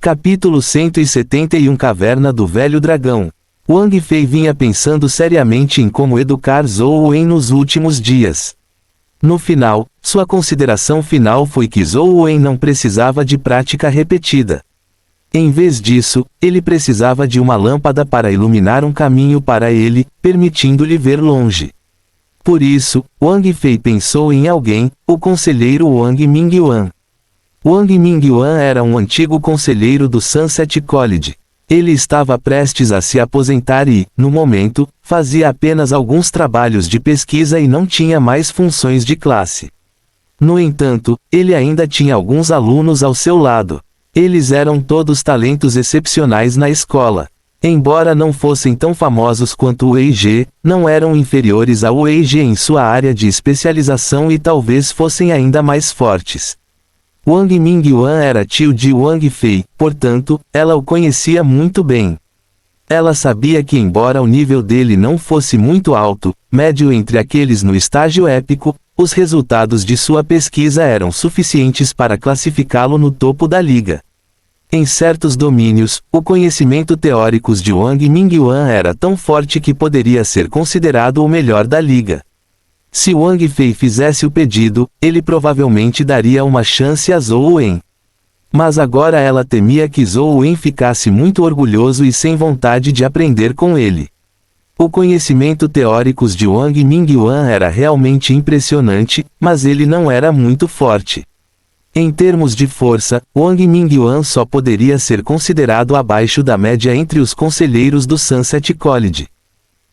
Capítulo 171 Caverna do Velho Dragão. Wang Fei vinha pensando seriamente em como educar Zhou Wen nos últimos dias. No final, sua consideração final foi que Zhou Wen não precisava de prática repetida. Em vez disso, ele precisava de uma lâmpada para iluminar um caminho para ele, permitindo-lhe ver longe. Por isso, Wang Fei pensou em alguém, o conselheiro Wang Mingyuan. Wang Mingyuan era um antigo conselheiro do Sunset College. Ele estava prestes a se aposentar e, no momento, fazia apenas alguns trabalhos de pesquisa e não tinha mais funções de classe. No entanto, ele ainda tinha alguns alunos ao seu lado. Eles eram todos talentos excepcionais na escola. Embora não fossem tão famosos quanto o Wei Ge, não eram inferiores ao Wei Ge em sua área de especialização e talvez fossem ainda mais fortes. Wang Mingyuan era tio de Wang Fei, portanto, ela o conhecia muito bem. Ela sabia que embora o nível dele não fosse muito alto, médio entre aqueles no estágio épico, os resultados de sua pesquisa eram suficientes para classificá-lo no topo da liga. Em certos domínios, o conhecimento teórico de Wang Mingyuan era tão forte que poderia ser considerado o melhor da liga. Se Wang Fei fizesse o pedido, ele provavelmente daria uma chance a Zhou Wen. Mas agora ela temia que Zhou Wen ficasse muito orgulhoso e sem vontade de aprender com ele. O conhecimento teórico de Wang Mingyuan era realmente impressionante, mas ele não era muito forte. Em termos de força, Wang Mingyuan só poderia ser considerado abaixo da média entre os conselheiros do Sunset College.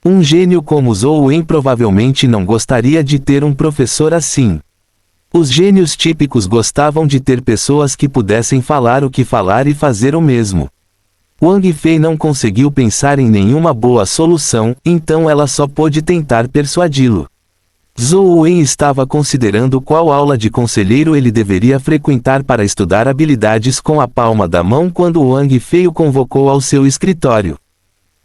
Um gênio como Zhou Wen provavelmente não gostaria de ter um professor assim. Os gênios típicos gostavam de ter pessoas que pudessem falar o que falar e fazer o mesmo. Wang Fei não conseguiu pensar em nenhuma boa solução, então ela só pôde tentar persuadi-lo. Zhou Wen estava considerando qual aula de conselheiro ele deveria frequentar para estudar habilidades com a palma da mão quando Wang Fei o convocou ao seu escritório.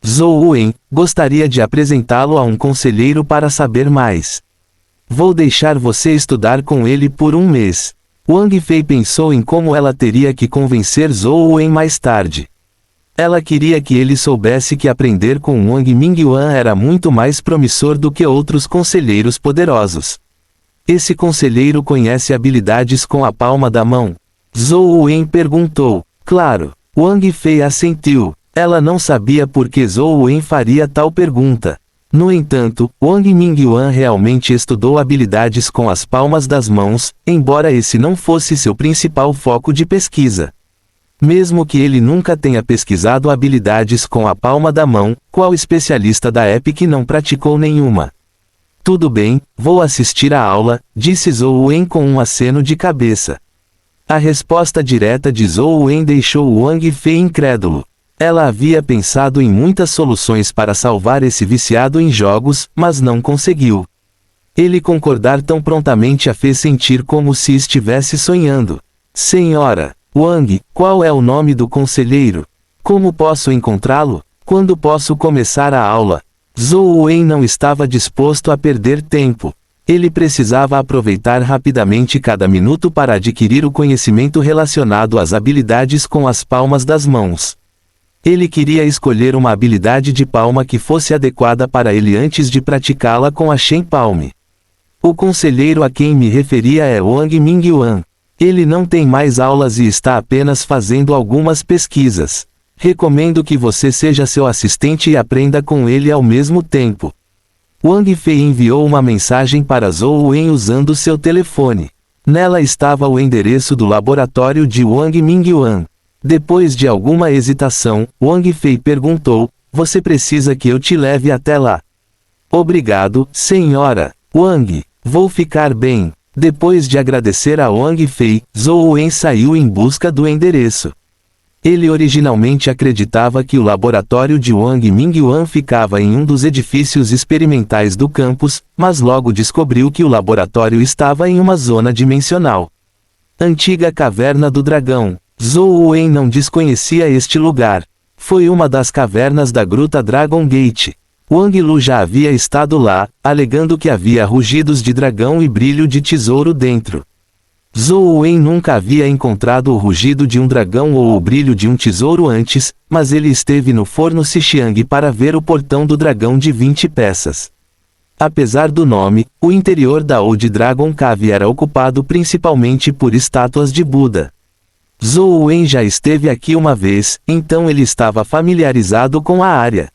Zhou Wen, gostaria de apresentá-lo a um conselheiro para saber mais. Vou deixar você estudar com ele por um mês. Wang Fei pensou em como ela teria que convencer Zhou Wen mais tarde. Ela queria que ele soubesse que aprender com Wang Mingyuan era muito mais promissor do que outros conselheiros poderosos. Esse conselheiro conhece habilidades com a palma da mão? Zhou Wen perguntou. Claro. Wang Fei assentiu. Ela não sabia por que Zhou Wen faria tal pergunta. No entanto, Wang Mingyuan realmente estudou habilidades com as palmas das mãos, embora esse não fosse seu principal foco de pesquisa. Mesmo que ele nunca tenha pesquisado habilidades com a palma da mão, qual especialista da Epic não praticou nenhuma? Tudo bem, vou assistir à aula, disse Zhou Wen com um aceno de cabeça. A resposta direta de Zhou Wen deixou Wang Fei incrédulo. Ela havia pensado em muitas soluções para salvar esse viciado em jogos, mas não conseguiu. Ele concordar tão prontamente a fez sentir como se estivesse sonhando. Senhora Wang, qual é o nome do conselheiro? Como posso encontrá-lo? Quando posso começar a aula? Zhou Wen não estava disposto a perder tempo. Ele precisava aproveitar rapidamente cada minuto para adquirir o conhecimento relacionado às habilidades com as palmas das mãos. Ele queria escolher uma habilidade de palma que fosse adequada para ele antes de praticá-la com a Shen Palm. O conselheiro a quem me referia é Wang Mingyuan. Ele não tem mais aulas e está apenas fazendo algumas pesquisas. Recomendo que você seja seu assistente e aprenda com ele ao mesmo tempo. Wang Fei enviou uma mensagem para Zhou Wen usando seu telefone. Nela estava o endereço do laboratório de Wang Mingyuan. Depois de alguma hesitação, Wang Fei perguntou, você precisa que eu te leve até lá? Obrigado, senhora Wang, vou ficar bem. Depois de agradecer a Wang Fei, Zhou Wen saiu em busca do endereço. Ele originalmente acreditava que o laboratório de Wang Mingyuan ficava em um dos edifícios experimentais do campus, mas logo descobriu que o laboratório estava em uma zona dimensional. Antiga Caverna do Dragão. Zhou Wen não desconhecia este lugar. Foi uma das cavernas da Gruta Dragon Gate. Wang Lu já havia estado lá, alegando que havia rugidos de dragão e brilho de tesouro dentro. Zhou Wen nunca havia encontrado o rugido de um dragão ou o brilho de um tesouro antes, mas ele esteve no forno Xixiang para ver o portão do dragão de 20 peças. Apesar do nome, o interior da Old Dragon Cave era ocupado principalmente por estátuas de Buda. Zhou Wen já esteve aqui uma vez, então ele estava familiarizado com a área.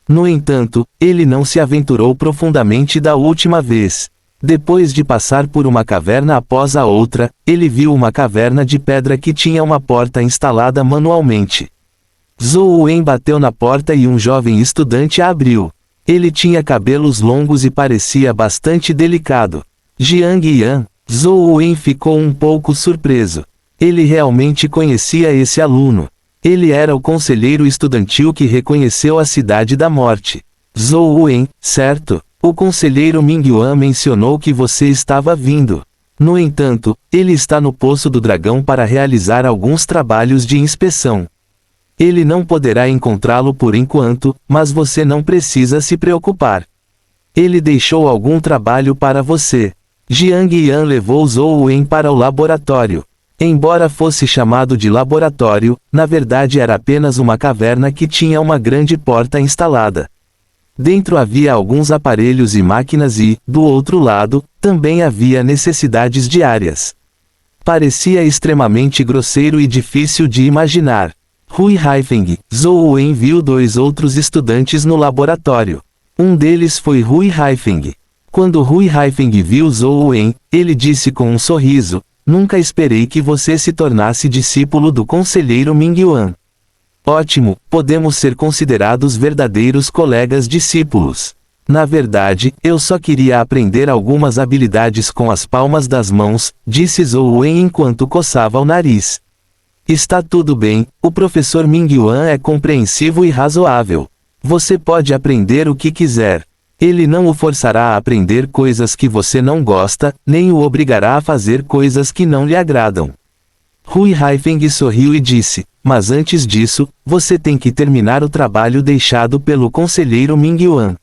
No entanto, ele não se aventurou profundamente da última vez. Depois de passar por uma caverna após a outra, ele viu uma caverna de pedra que tinha uma porta instalada manualmente. Zhou Wen bateu na porta e um jovem estudante a abriu. Ele tinha cabelos longos e parecia bastante delicado. Jiang Yan. Zhou Wen ficou um pouco surpreso. Ele realmente conhecia esse aluno. Ele era o conselheiro estudantil que reconheceu a Cidade da Morte. Zhou Wen, certo? O conselheiro Mingyuan mencionou que você estava vindo. No entanto, ele está no Poço do Dragão para realizar alguns trabalhos de inspeção. Ele não poderá encontrá-lo por enquanto, mas você não precisa se preocupar. Ele deixou algum trabalho para você. Jiang Yan levou Zhou Wen para o laboratório. Embora fosse chamado de laboratório, na verdade era apenas uma caverna que tinha uma grande porta instalada. Dentro havia alguns aparelhos e máquinas e, do outro lado, também havia necessidades diárias. Parecia extremamente grosseiro e difícil de imaginar. Hui Haifeng. Zhou Wen viu dois outros estudantes no laboratório. Um deles foi Hui Haifeng. Quando Hui Haifeng viu Zhou Wen, ele disse com um sorriso: "Nunca esperei que você se tornasse discípulo do conselheiro Mingyuan. Ótimo, podemos ser considerados verdadeiros colegas discípulos. Na verdade, eu só queria aprender algumas habilidades com as palmas das mãos", disse Zhou Wen enquanto coçava o nariz. Está tudo bem, o professor Mingyuan é compreensivo e razoável. Você pode aprender o que quiser. Ele não o forçará a aprender coisas que você não gosta, nem o obrigará a fazer coisas que não lhe agradam. Hui Haifeng sorriu e disse: "Mas antes disso, você tem que terminar o trabalho deixado pelo conselheiro Mingyuan.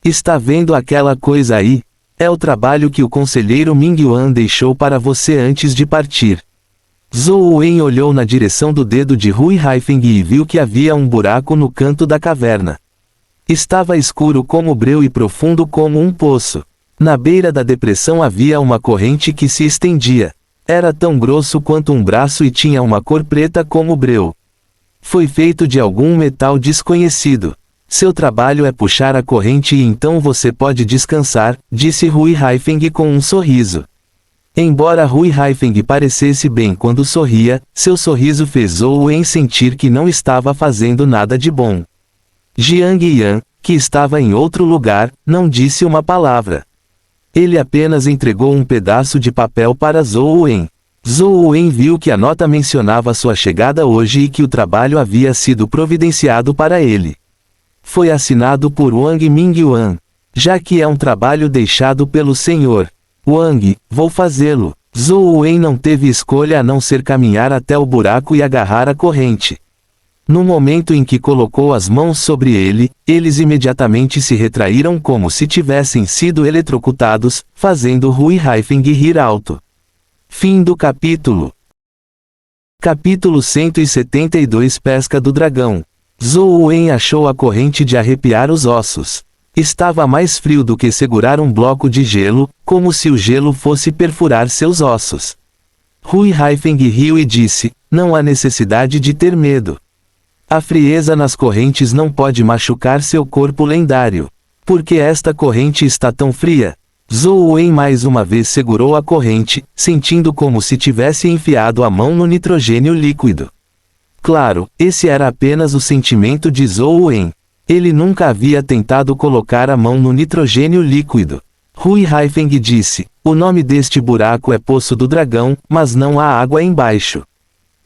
Está vendo aquela coisa aí? É o trabalho que o conselheiro Mingyuan deixou para você antes de partir." Zhou Wen olhou na direção do dedo de Hui Haifeng e viu que havia um buraco no canto da caverna. Estava escuro como breu e profundo como um poço. Na beira da depressão havia uma corrente que se estendia. Era tão grosso quanto um braço e tinha uma cor preta como breu. Foi feito de algum metal desconhecido. Seu trabalho é puxar a corrente e então você pode descansar, disse Hui Haifeng com um sorriso. Embora Hui Haifeng parecesse bem quando sorria, seu sorriso fez Zhou Wen sentir que não estava fazendo nada de bom. Jiang Yan, que estava em outro lugar, não disse uma palavra. Ele apenas entregou um pedaço de papel para Zhou Wen. Zhou Wen viu que a nota mencionava sua chegada hoje e que o trabalho havia sido providenciado para ele. Foi assinado por Wang Mingyuan. Já que é um trabalho deixado pelo Senhor Wang, vou fazê-lo. Zhou Wen não teve escolha a não ser caminhar até o buraco e agarrar a corrente. No momento em que colocou as mãos sobre ele, eles imediatamente se retraíram como se tivessem sido eletrocutados, fazendo Hui Haifeng rir alto. Fim do capítulo. Capítulo 172 Pesca do Dragão. Zhou Wen achou a corrente de arrepiar os ossos. Estava mais frio do que segurar um bloco de gelo, como se o gelo fosse perfurar seus ossos. Hui Haifeng riu e disse: "Não há necessidade de ter medo. A frieza nas correntes não pode machucar seu corpo lendário. Por que esta corrente está tão fria?" Zhou Wen mais uma vez segurou a corrente, sentindo como se tivesse enfiado a mão no nitrogênio líquido. Claro, esse era apenas o sentimento de Zhou Wen. Ele nunca havia tentado colocar a mão no nitrogênio líquido. Hui Haifeng disse: "O nome deste buraco é Poço do Dragão, mas não há água embaixo.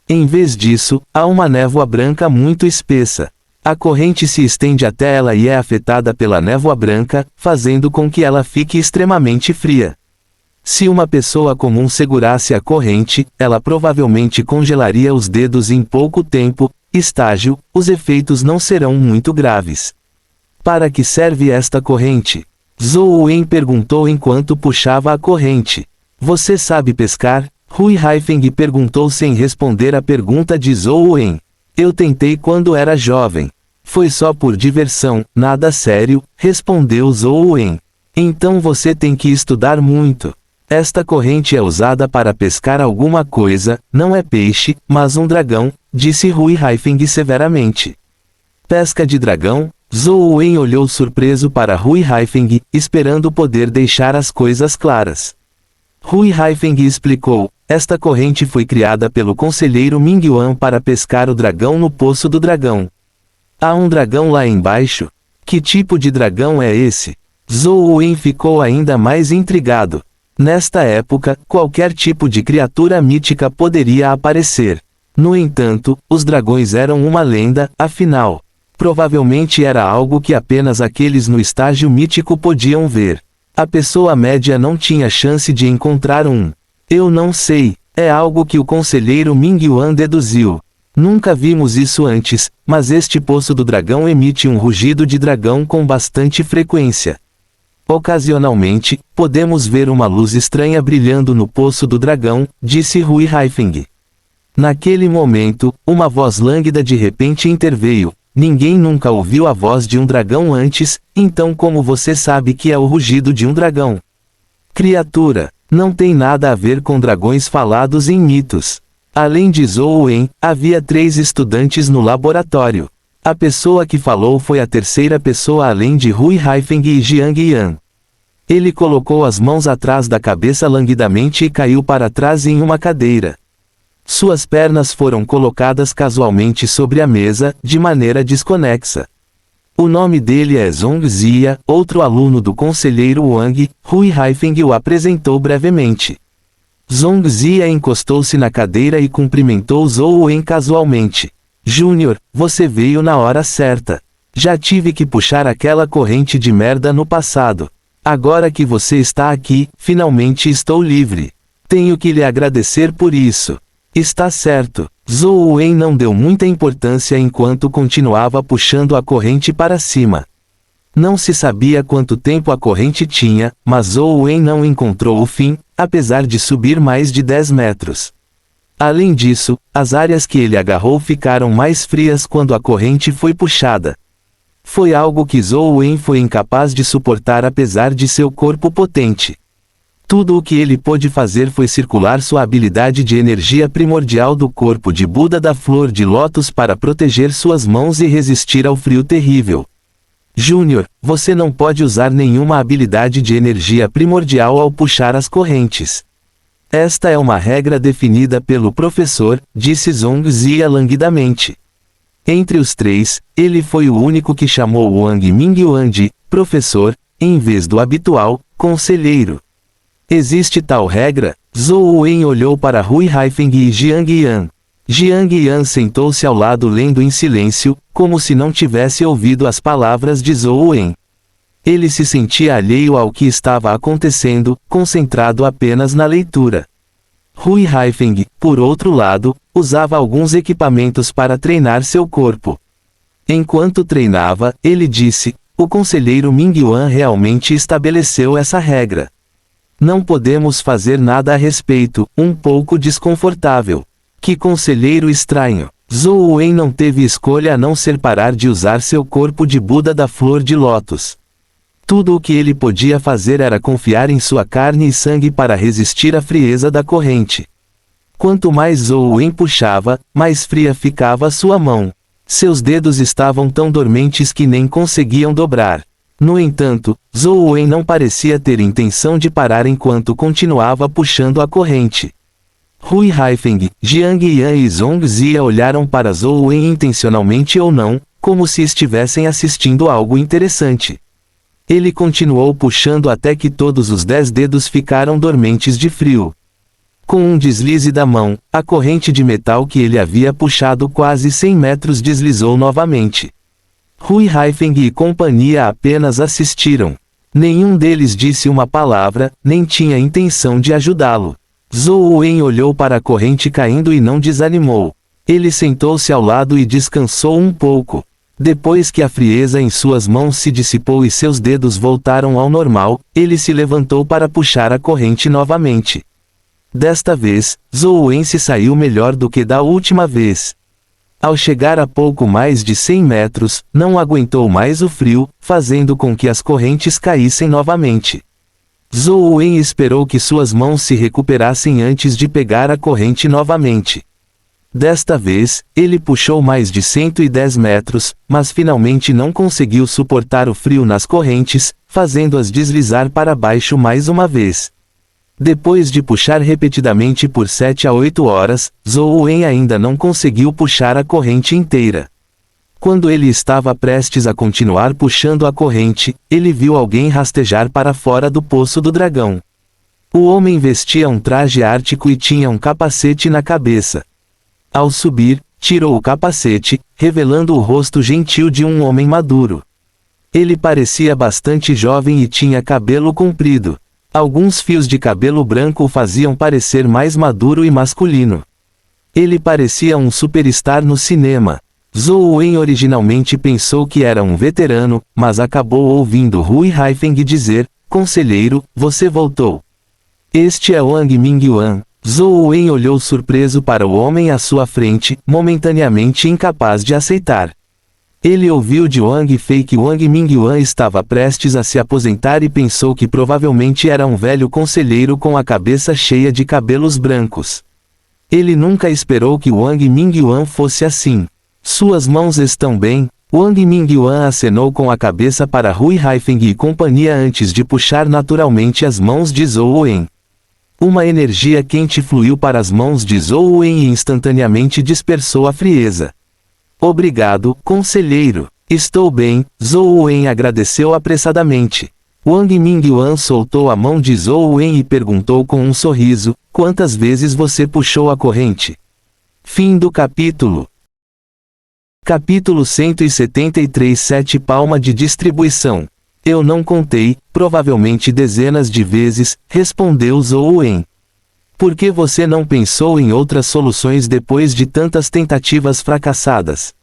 Em vez disso, há uma névoa branca muito espessa. A corrente se estende até ela e é afetada pela névoa branca, fazendo com que ela fique extremamente fria. Se uma pessoa comum segurasse a corrente, ela provavelmente congelaria os dedos em pouco tempo. Estágio, os efeitos não serão muito graves." "Para que serve esta corrente?" Zhou Wen perguntou enquanto puxava a corrente. "Você sabe pescar?" Hui Haifeng perguntou sem responder a pergunta de Zhou Wen. Eu tentei quando era jovem. Foi só por diversão, nada sério, respondeu Zhou Wen. Então você tem que estudar muito. Esta corrente é usada para pescar alguma coisa, não é peixe, mas um dragão, disse Hui Haifeng severamente. Pesca de dragão? Zhou Wen olhou surpreso para Hui Haifeng, esperando poder deixar as coisas claras. Hui Haifeng explicou, esta corrente foi criada pelo conselheiro Mingyuan para pescar o dragão no Poço do Dragão. Há um dragão lá embaixo? Que tipo de dragão é esse? Zhou Wen ficou ainda mais intrigado. Nesta época, qualquer tipo de criatura mítica poderia aparecer. No entanto, os dragões eram uma lenda, afinal. Provavelmente era algo que apenas aqueles no estágio mítico podiam ver. A pessoa média não tinha chance de encontrar um. Eu não sei, é algo que o conselheiro Mingyuan deduziu. Nunca vimos isso antes, mas este Poço do Dragão emite um rugido de dragão com bastante frequência. Ocasionalmente, podemos ver uma luz estranha brilhando no Poço do Dragão, disse Hui Haifeng. Naquele momento, uma voz lânguida de repente interveio. Ninguém nunca ouviu a voz de um dragão antes, então como você sabe que é o rugido de um dragão? Criatura, não tem nada a ver com dragões falados em mitos. Além de Zhou Wen, havia 3 estudantes no laboratório. A pessoa que falou foi a terceira pessoa além de Hui Haifeng e Jiang Yan. Ele colocou as mãos atrás da cabeça languidamente e caiu para trás em uma cadeira. Suas pernas foram colocadas casualmente sobre a mesa, de maneira desconexa. O nome dele é Zhong Zia, outro aluno do conselheiro Wang. Hui Haifeng o apresentou brevemente. Zhong Zia encostou-se na cadeira e cumprimentou Zhou Wen casualmente. Júnior, você veio na hora certa. Já tive que puxar aquela corrente de merda no passado. Agora que você está aqui, finalmente estou livre. Tenho que lhe agradecer por isso. Está certo. Zhou Wen não deu muita importância enquanto continuava puxando a corrente para cima. Não se sabia quanto tempo a corrente tinha, mas Zhou Wen não encontrou o fim, apesar de subir mais de 10 metros. Além disso, as áreas que ele agarrou ficaram mais frias quando a corrente foi puxada. Foi algo que Zhou Wen foi incapaz de suportar apesar de seu corpo potente. Tudo o que ele pôde fazer foi circular sua habilidade de energia primordial do corpo de Buda da Flor de Lótus para proteger suas mãos e resistir ao frio terrível. Júnior, você não pode usar nenhuma habilidade de energia primordial ao puxar as correntes. Esta é uma regra definida pelo professor, disse Zhong Zia languidamente. Entre os 3, ele foi o único que chamou Wang Mingyuan de professor, em vez do habitual, conselheiro. Existe tal regra? Zhou Wen olhou para Hui Haifeng e Jiang Yan. Jiang Yan sentou-se ao lado lendo em silêncio, como se não tivesse ouvido as palavras de Zhou Wen. Ele se sentia alheio ao que estava acontecendo, concentrado apenas na leitura. Hui Haifeng, por outro lado, usava alguns equipamentos para treinar seu corpo. Enquanto treinava, ele disse, o conselheiro Mingyuan realmente estabeleceu essa regra. Não podemos fazer nada a respeito, um pouco desconfortável. Que conselheiro estranho. Zhou Wen não teve escolha a não ser parar de usar seu corpo de Buda da Flor de Lótus. Tudo o que ele podia fazer era confiar em sua carne e sangue para resistir à frieza da corrente. Quanto mais Zhou Wen puxava, mais fria ficava sua mão. Seus dedos estavam tão dormentes que nem conseguiam dobrar. No entanto, Zhou Wen não parecia ter intenção de parar enquanto continuava puxando a corrente. Hui Haifeng, Jiang Yan e Zhong Zia olharam para Zhou Wen intencionalmente ou não, como se estivessem assistindo algo interessante. Ele continuou puxando até que todos os 10 dedos ficaram dormentes de frio. Com um deslize da mão, a corrente de metal que ele havia puxado quase 100 metros deslizou novamente. Hui Haifeng e companhia apenas assistiram. Nenhum deles disse uma palavra, nem tinha intenção de ajudá-lo. Zhou Wen olhou para a corrente caindo e não desanimou. Ele sentou-se ao lado e descansou um pouco. Depois que a frieza em suas mãos se dissipou e seus dedos voltaram ao normal, ele se levantou para puxar a corrente novamente. Desta vez, Zhou Wen se saiu melhor do que da última vez. Ao chegar a pouco mais de 100 metros, não aguentou mais o frio, fazendo com que as correntes caíssem novamente. Zhou Wen esperou que suas mãos se recuperassem antes de pegar a corrente novamente. Desta vez, ele puxou mais de 110 metros, mas finalmente não conseguiu suportar o frio nas correntes, fazendo-as deslizar para baixo mais uma vez. Depois de puxar repetidamente por 7 a 8 horas, Zhou Wen ainda não conseguiu puxar a corrente inteira. Quando ele estava prestes a continuar puxando a corrente, ele viu alguém rastejar para fora do Poço do Dragão. O homem vestia um traje ártico e tinha um capacete na cabeça. Ao subir, tirou o capacete, revelando o rosto gentil de um homem maduro. Ele parecia bastante jovem e tinha cabelo comprido. Alguns fios de cabelo branco o faziam parecer mais maduro e masculino. Ele parecia um superstar no cinema. Zhou Wen originalmente pensou que era um veterano, mas acabou ouvindo Hui Haifeng dizer: "Conselheiro, você voltou." "Este é Wang Mingyuan." Zhou Wen olhou surpreso para o homem à sua frente, momentaneamente incapaz de aceitar. Ele ouviu de Wang Fei que Wang Mingyuan estava prestes a se aposentar e pensou que provavelmente era um velho conselheiro com a cabeça cheia de cabelos brancos. Ele nunca esperou que Wang Mingyuan fosse assim. "Suas mãos estão bem?" Wang Mingyuan acenou com a cabeça para Hui Haifeng e companhia antes de puxar naturalmente as mãos de Zhou Wen. Uma energia quente fluiu para as mãos de Zhou Wen e instantaneamente dispersou a frieza. "Obrigado, conselheiro. Estou bem." Zhou Wen agradeceu apressadamente. Wang Mingyuan soltou a mão de Zhou Wen e perguntou com um sorriso: "Quantas vezes você puxou a corrente?" Fim do capítulo. Capítulo 173. 7 Palma de distribuição. "Eu não contei, provavelmente dezenas de vezes", respondeu Zhou Wen. "Por que você não pensou em outras soluções depois de tantas tentativas fracassadas?"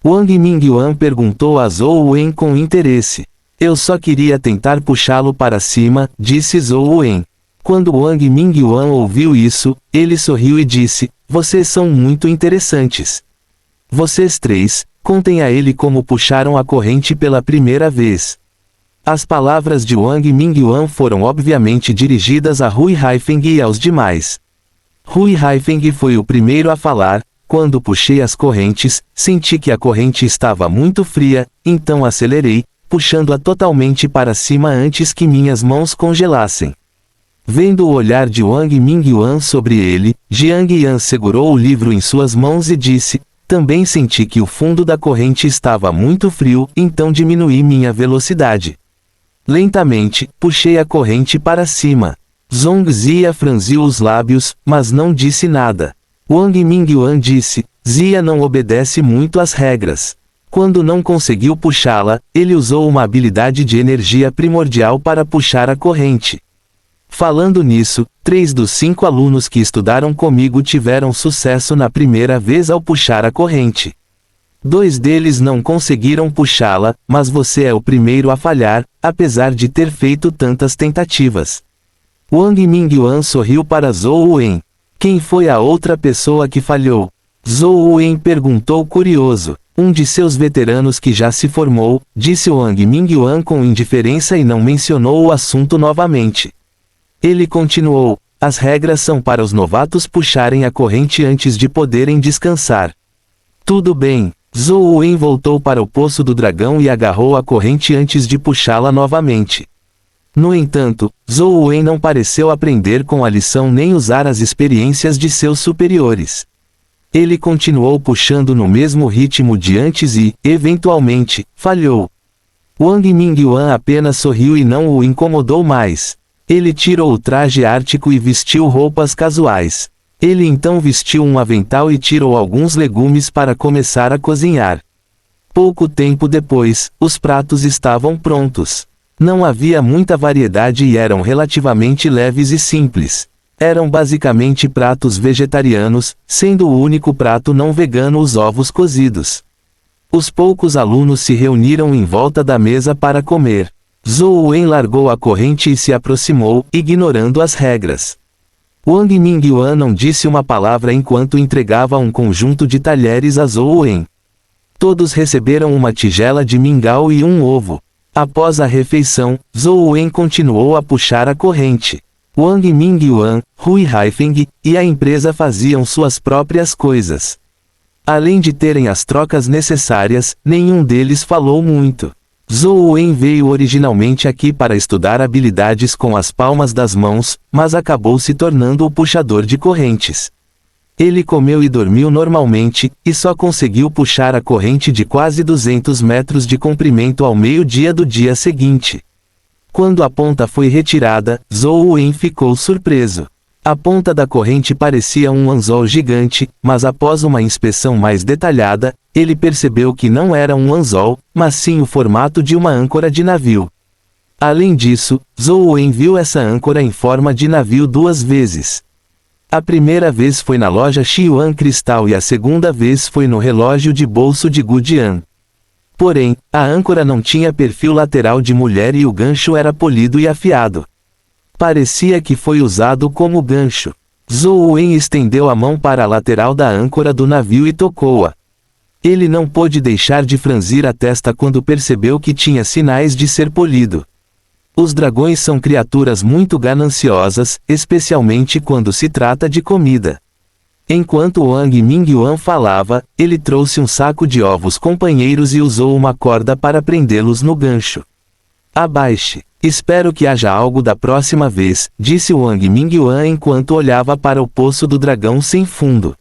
Wang Mingyuan perguntou a Zhou Wen com interesse. "Eu só queria tentar puxá-lo para cima", disse Zhou Wen. Quando Wang Mingyuan ouviu isso, ele sorriu e disse: "Vocês são muito interessantes. Vocês três, contem a ele como puxaram a corrente pela primeira vez." As palavras de Wang Mingyuan foram obviamente dirigidas a Hui Haifeng e aos demais. Hui Haifeng foi o primeiro a falar: "Quando puxei as correntes, senti que a corrente estava muito fria, então acelerei, puxando-a totalmente para cima antes que minhas mãos congelassem." Vendo o olhar de Wang Mingyuan sobre ele, Jiang Yan segurou o livro em suas mãos e disse: "Também senti que o fundo da corrente estava muito frio, então diminuí minha velocidade. Lentamente, puxei a corrente para cima." Zhong Zia franziu os lábios, mas não disse nada. Wang Mingyuan disse: "Zia não obedece muito às regras." Quando não conseguiu puxá-la, ele usou uma habilidade de energia primordial para puxar a corrente. Falando nisso, 3 dos 5 alunos que estudaram comigo tiveram sucesso na primeira vez ao puxar a corrente. 2 deles não conseguiram puxá-la, mas você é o primeiro a falhar, apesar de ter feito tantas tentativas. Wang Mingyuan sorriu para Zhou Wen. "Quem foi a outra pessoa que falhou?" Zhou Wen perguntou curioso. "Um de seus veteranos que já se formou", disse Wang Mingyuan com indiferença e não mencionou o assunto novamente. Ele continuou: "As regras são para os novatos puxarem a corrente antes de poderem descansar." "Tudo bem." Zhou Wen voltou para o Poço do Dragão e agarrou a corrente antes de puxá-la novamente. No entanto, Zhou Wen não pareceu aprender com a lição nem usar as experiências de seus superiores. Ele continuou puxando no mesmo ritmo de antes e, eventualmente, falhou. Wang Mingyuan apenas sorriu e não o incomodou mais. Ele tirou o traje ártico e vestiu roupas casuais. Ele então vestiu um avental e tirou alguns legumes para começar a cozinhar. Pouco tempo depois, os pratos estavam prontos. Não havia muita variedade e eram relativamente leves e simples. Eram basicamente pratos vegetarianos, sendo o único prato não vegano os ovos cozidos. Os poucos alunos se reuniram em volta da mesa para comer. Zhou Wen largou a corrente e se aproximou, ignorando as regras. Wang Mingyuan não disse uma palavra enquanto entregava um conjunto de talheres a Zhou Wen. Todos receberam uma tigela de mingau e um ovo. Após a refeição, Zhou Wen continuou a puxar a corrente. Wang Mingyuan, Hui Haifeng e a empresa faziam suas próprias coisas. Além de terem as trocas necessárias, nenhum deles falou muito. Zhou Wen veio originalmente aqui para estudar habilidades com as palmas das mãos, mas acabou se tornando o puxador de correntes. Ele comeu e dormiu normalmente, e só conseguiu puxar a corrente de quase 200 metros de comprimento ao meio-dia do dia seguinte. Quando a ponta foi retirada, Zhou Wen ficou surpreso. A ponta da corrente parecia um anzol gigante, mas após uma inspeção mais detalhada, ele percebeu que não era um anzol, mas sim o formato de uma âncora de navio. Além disso, Zhou Wen viu essa âncora em forma de navio 2 vezes. A primeira vez foi na loja Xiuan Cristal e a segunda vez foi no relógio de bolso de Gudian. Porém, a âncora não tinha perfil lateral de mulher e o gancho era polido e afiado. Parecia que foi usado como gancho. Zhou Wen estendeu a mão para a lateral da âncora do navio e tocou-a. Ele não pôde deixar de franzir a testa quando percebeu que tinha sinais de ser polido. Os dragões são criaturas muito gananciosas, especialmente quando se trata de comida. Enquanto Wang Mingyuan falava, ele trouxe um saco de ovos companheiros e usou uma corda para prendê-los no gancho. Abaixe. Espero que haja algo da próxima vez, disse Wang Mingyuan enquanto olhava para o poço do dragão sem fundo.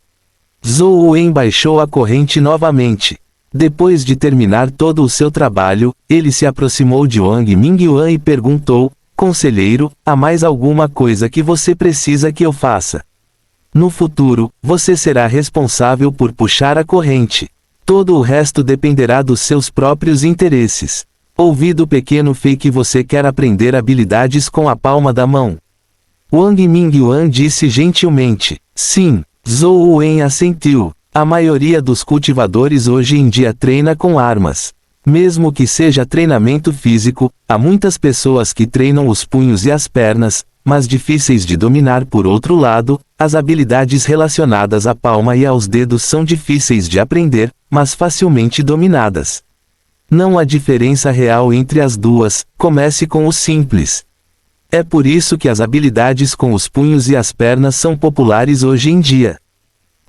Zhou Wen baixou a corrente novamente. Depois de terminar todo o seu trabalho, ele se aproximou de Wang Mingyuan e perguntou: Conselheiro, há mais alguma coisa que você precisa que eu faça? No futuro, você será responsável por puxar a corrente. Todo o resto dependerá dos seus próprios interesses. Ouvi do pequeno Fei que você quer aprender habilidades com a palma da mão. Wang Mingyuan disse gentilmente. Sim. Zhou Wen assentiu. A maioria dos cultivadores hoje em dia treina com armas. Mesmo que seja treinamento físico, há muitas pessoas que treinam os punhos e as pernas, mas difíceis de dominar. Por outro lado, as habilidades relacionadas à palma e aos dedos são difíceis de aprender, mas facilmente dominadas. Não há diferença real entre as duas, comece com o simples. É por isso que as habilidades com os punhos e as pernas são populares hoje em dia.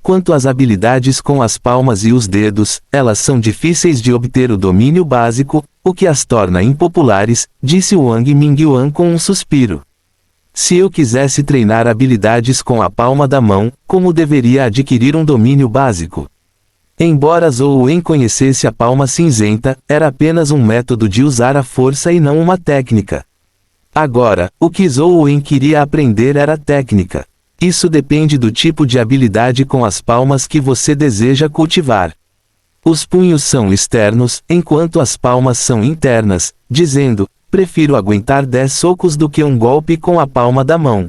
Quanto às habilidades com as palmas e os dedos, elas são difíceis de obter o domínio básico, o que as torna impopulares, disse Wang Mingyuan com um suspiro. Se eu quisesse treinar habilidades com a palma da mão, como deveria adquirir um domínio básico? Embora Zhou Wen conhecesse a palma cinzenta, era apenas um método de usar a força e não uma técnica. Agora, o que Zhou Wen queria aprender era técnica. Isso depende do tipo de habilidade com as palmas que você deseja cultivar. Os punhos são externos, enquanto as palmas são internas, dizendo, prefiro aguentar 10 socos do que um golpe com a palma da mão.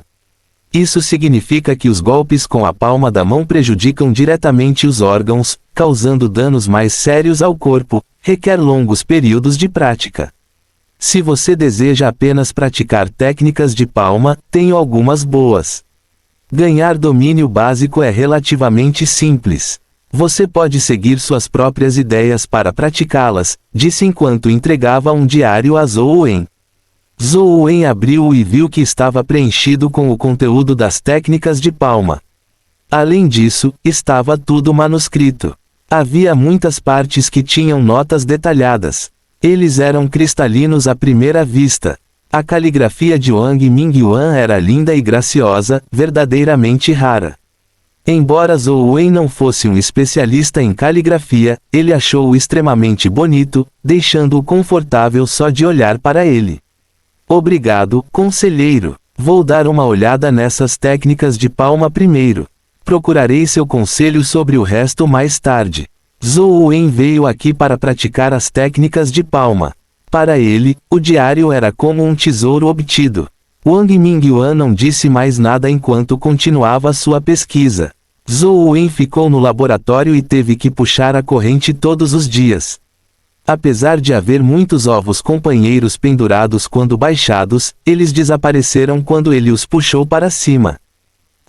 Isso significa que os golpes com a palma da mão prejudicam diretamente os órgãos, causando danos mais sérios ao corpo, requer longos períodos de prática. Se você deseja apenas praticar técnicas de palma, tenho algumas boas. Ganhar domínio básico é relativamente simples. Você pode seguir suas próprias ideias para praticá-las, disse enquanto entregava um diário a Zhou Wen. Zhou Wen abriu-o e viu que estava preenchido com o conteúdo das técnicas de palma. Além disso, estava tudo manuscrito. Havia muitas partes que tinham notas detalhadas. Eles eram cristalinos à primeira vista. A caligrafia de Wang Mingyuan era linda e graciosa, verdadeiramente rara. Embora Zhou Wen não fosse um especialista em caligrafia, ele achou-o extremamente bonito, deixando-o confortável só de olhar para ele. Obrigado, conselheiro. Vou dar uma olhada nessas técnicas de palma primeiro. Procurarei seu conselho sobre o resto mais tarde. Zhou Wen veio aqui para praticar as técnicas de palma. Para ele, o diário era como um tesouro obtido. Wang Mingyuan não disse mais nada enquanto continuava sua pesquisa. Zhou Wen ficou no laboratório e teve que puxar a corrente todos os dias. Apesar de haver muitos ovos companheiros pendurados quando baixados, eles desapareceram quando ele os puxou para cima.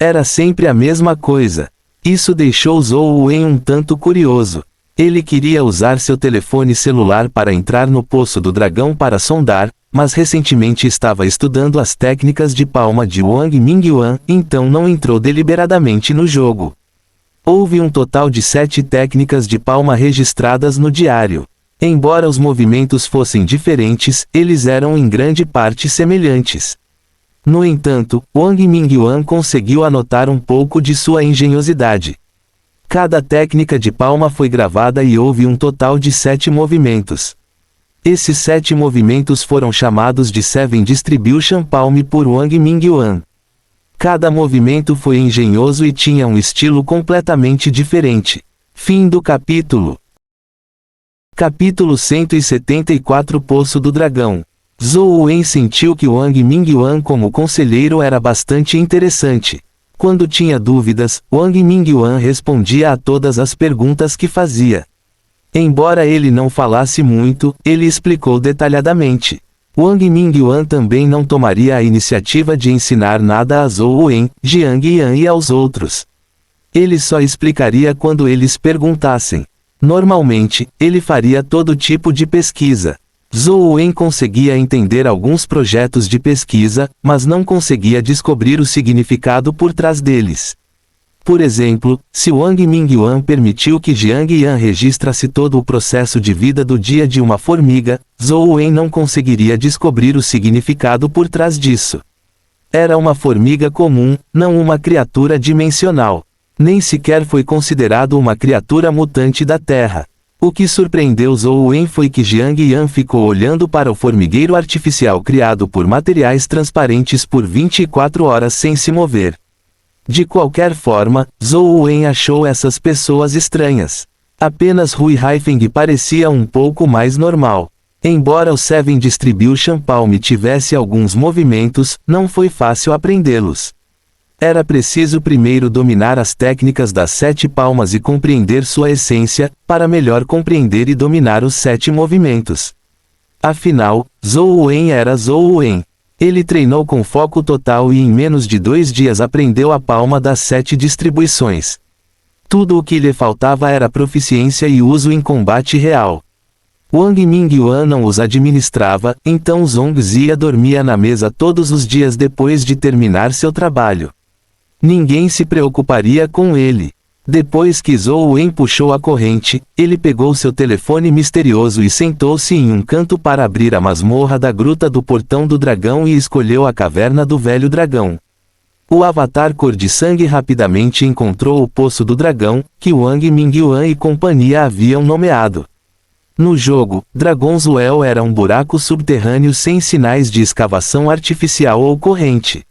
Era sempre a mesma coisa. Isso deixou Zhou Wen um tanto curioso. Ele queria usar seu telefone celular para entrar no Poço do Dragão para sondar, mas recentemente estava estudando as técnicas de palma de Wang Mingyuan, então não entrou deliberadamente no jogo. Houve um total de 7 técnicas de palma registradas no diário. Embora os movimentos fossem diferentes, eles eram em grande parte semelhantes. No entanto, Wang Mingyuan conseguiu anotar um pouco de sua engenhosidade. Cada técnica de palma foi gravada e houve um total de 7 movimentos. Esses 7 movimentos foram chamados de Seven Distribution Palm por Wang Mingyuan. Cada movimento foi engenhoso e tinha um estilo completamente diferente. Fim do capítulo. Capítulo 174 Poço do Dragão. Zhou Wen sentiu que Wang Mingyuan como conselheiro era bastante interessante. Quando tinha dúvidas, Wang Mingyuan respondia a todas as perguntas que fazia. Embora ele não falasse muito, ele explicou detalhadamente. Wang Mingyuan também não tomaria a iniciativa de ensinar nada a Zhou Wen, Jiang Yan e aos outros. Ele só explicaria quando eles perguntassem. Normalmente, ele faria todo tipo de pesquisa. Zhou Wen conseguia entender alguns projetos de pesquisa, mas não conseguia descobrir o significado por trás deles. Por exemplo, se Wang Mingyuan permitiu que Jiang Yan registrasse todo o processo de vida do dia de uma formiga, Zhou Wen não conseguiria descobrir o significado por trás disso. Era uma formiga comum, não uma criatura dimensional. Nem sequer foi considerado uma criatura mutante da Terra. O que surpreendeu Zhou Wen foi que Jiang Yan ficou olhando para o formigueiro artificial criado por materiais transparentes por 24 horas sem se mover. De qualquer forma, Zhou Wen achou essas pessoas estranhas. Apenas Hui Haifeng parecia um pouco mais normal. Embora o Seven Distribution Palm tivesse alguns movimentos, não foi fácil aprendê-los. Era preciso primeiro dominar as técnicas das 7 palmas e compreender sua essência, para melhor compreender e dominar os 7 movimentos. Afinal, Zhou Wen era Zhou Wen. Ele treinou com foco total e em menos de 2 dias aprendeu a palma das 7 distribuições. Tudo o que lhe faltava era proficiência e uso em combate real. Wang Mingyuan não os administrava, então Zhong Zia dormia na mesa todos os dias depois de terminar seu trabalho. Ninguém se preocuparia com ele. Depois que Zhou Wen puxou a corrente, ele pegou seu telefone misterioso e sentou-se em um canto para abrir a masmorra da Gruta do Portão do Dragão e escolheu a Caverna do Velho Dragão. O avatar cor de sangue rapidamente encontrou o Poço do Dragão, que Wang Mingyuan e companhia haviam nomeado. No jogo, Dragon's Well era um buraco subterrâneo sem sinais de escavação artificial ou corrente.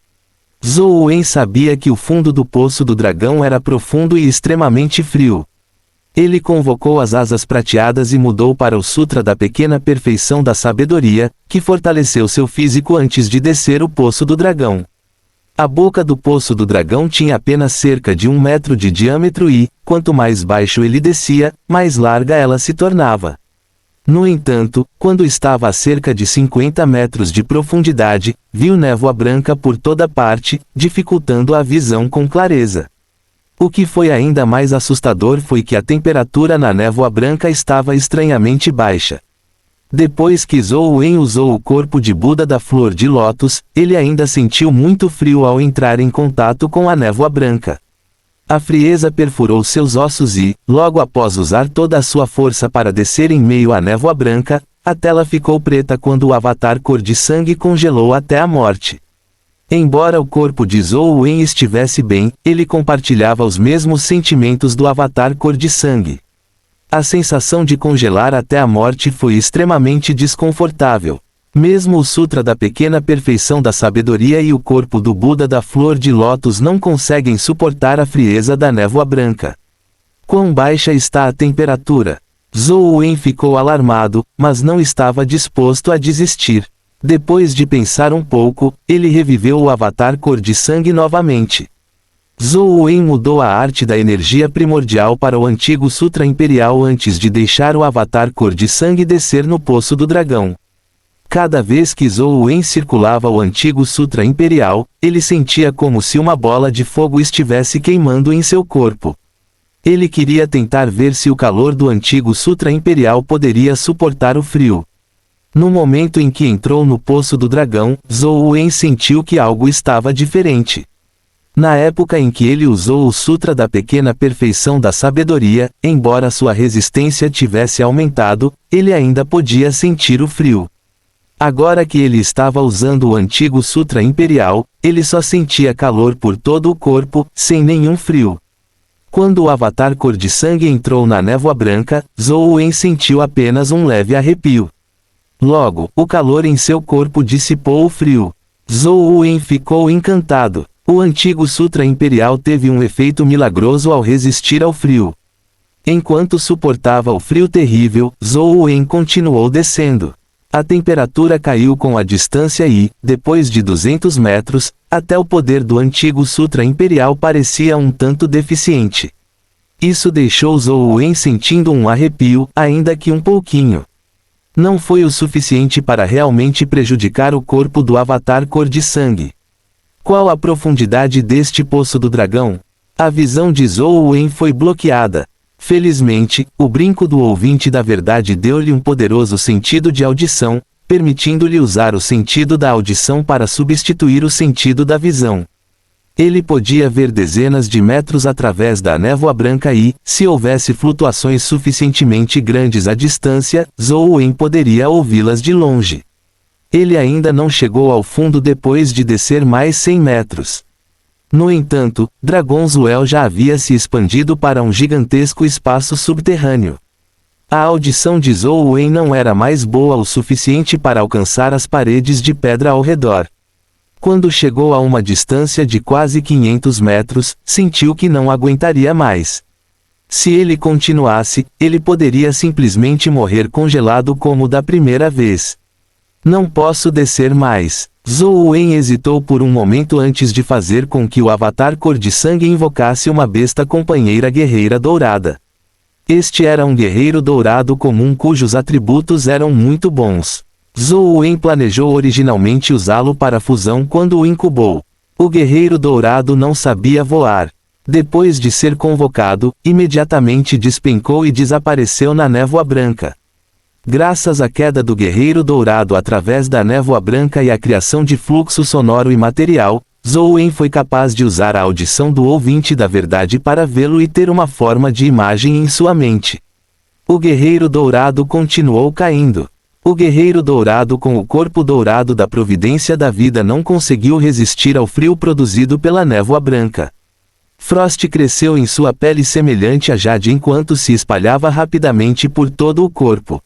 Zhou Wen sabia que o fundo do Poço do Dragão era profundo e extremamente frio. Ele convocou as asas prateadas e mudou para o Sutra da Pequena Perfeição da Sabedoria, que fortaleceu seu físico antes de descer o Poço do Dragão. A boca do Poço do Dragão tinha apenas cerca de 1 metro de diâmetro e, quanto mais baixo ele descia, mais larga ela se tornava. No entanto, quando estava a cerca de 50 metros de profundidade, viu névoa branca por toda parte, dificultando a visão com clareza. O que foi ainda mais assustador foi que a temperatura na névoa branca estava estranhamente baixa. Depois que Zhou Wen usou o corpo de Buda da Flor de Lótus, ele ainda sentiu muito frio ao entrar em contato com a névoa branca. A frieza perfurou seus ossos e, logo após usar toda a sua força para descer em meio à névoa branca, a tela ficou preta quando o avatar cor de sangue congelou até a morte. Embora o corpo de Zhou Wen estivesse bem, ele compartilhava os mesmos sentimentos do avatar cor de sangue. A sensação de congelar até a morte foi extremamente desconfortável. Mesmo o Sutra da Pequena Perfeição da Sabedoria e o corpo do Buda da Flor de Lótus não conseguem suportar a frieza da névoa branca. Quão baixa está a temperatura? Zhou Wen ficou alarmado, mas não estava disposto a desistir. Depois de pensar um pouco, ele reviveu o avatar cor de sangue novamente. Zhou Wen mudou a arte da energia primordial para o antigo Sutra Imperial antes de deixar o avatar cor de sangue descer no Poço do Dragão. Cada vez que Zhou Wen circulava o antigo Sutra Imperial, ele sentia como se uma bola de fogo estivesse queimando em seu corpo. Ele queria tentar ver se o calor do antigo Sutra Imperial poderia suportar o frio. No momento em que entrou no Poço do Dragão, Zhou Wen sentiu que algo estava diferente. Na época em que ele usou o Sutra da Pequena Perfeição da Sabedoria, embora sua resistência tivesse aumentado, ele ainda podia sentir o frio. Agora que ele estava usando o antigo Sutra Imperial, ele só sentia calor por todo o corpo, sem nenhum frio. Quando o Avatar Cor de Sangue entrou na névoa branca, Zhou Wen sentiu apenas um leve arrepio. Logo, o calor em seu corpo dissipou o frio. Zhou Wen ficou encantado. O antigo Sutra Imperial teve um efeito milagroso ao resistir ao frio. Enquanto suportava o frio terrível, Zhou Wen continuou descendo. A temperatura caiu com a distância e, depois de 200 metros, até o poder do antigo Sutra Imperial parecia um tanto deficiente. Isso deixou Zhou Wen sentindo um arrepio, ainda que um pouquinho. Não foi o suficiente para realmente prejudicar o corpo do Avatar Cor de Sangue. Qual a profundidade deste Poço do Dragão? A visão de Zhou Wen foi bloqueada. Felizmente, o brinco do ouvinte da verdade deu-lhe um poderoso sentido de audição, permitindo-lhe usar o sentido da audição para substituir o sentido da visão. Ele podia ver dezenas de metros através da névoa branca e, se houvesse flutuações suficientemente grandes à distância, Zhou Wen poderia ouvi-las de longe. Ele ainda não chegou ao fundo depois de descer mais 100 metros. No entanto, Dragon's-Well já havia se expandido para um gigantesco espaço subterrâneo. A audição de Zhou Wen não era mais boa o suficiente para alcançar as paredes de pedra ao redor. Quando chegou a uma distância de quase 500 metros, sentiu que não aguentaria mais. Se ele continuasse, ele poderia simplesmente morrer congelado como da primeira vez. Não posso descer mais. Zhou Wen hesitou por um momento antes de fazer com que o Avatar Cor de Sangue invocasse uma besta companheira guerreira dourada. Este era um guerreiro dourado comum cujos atributos eram muito bons. Zhou Wen planejou originalmente usá-lo para a fusão quando o incubou. O guerreiro dourado não sabia voar. Depois de ser convocado, imediatamente despencou e desapareceu na névoa branca. Graças à queda do guerreiro dourado através da névoa branca e à criação de fluxo sonoro e material, Zhou Wen foi capaz de usar a audição do ouvinte da verdade para vê-lo e ter uma forma de imagem em sua mente. O guerreiro dourado continuou caindo. O guerreiro dourado com o corpo dourado da providência da vida não conseguiu resistir ao frio produzido pela névoa branca. Frost cresceu em sua pele semelhante a jade enquanto se espalhava rapidamente por todo o corpo.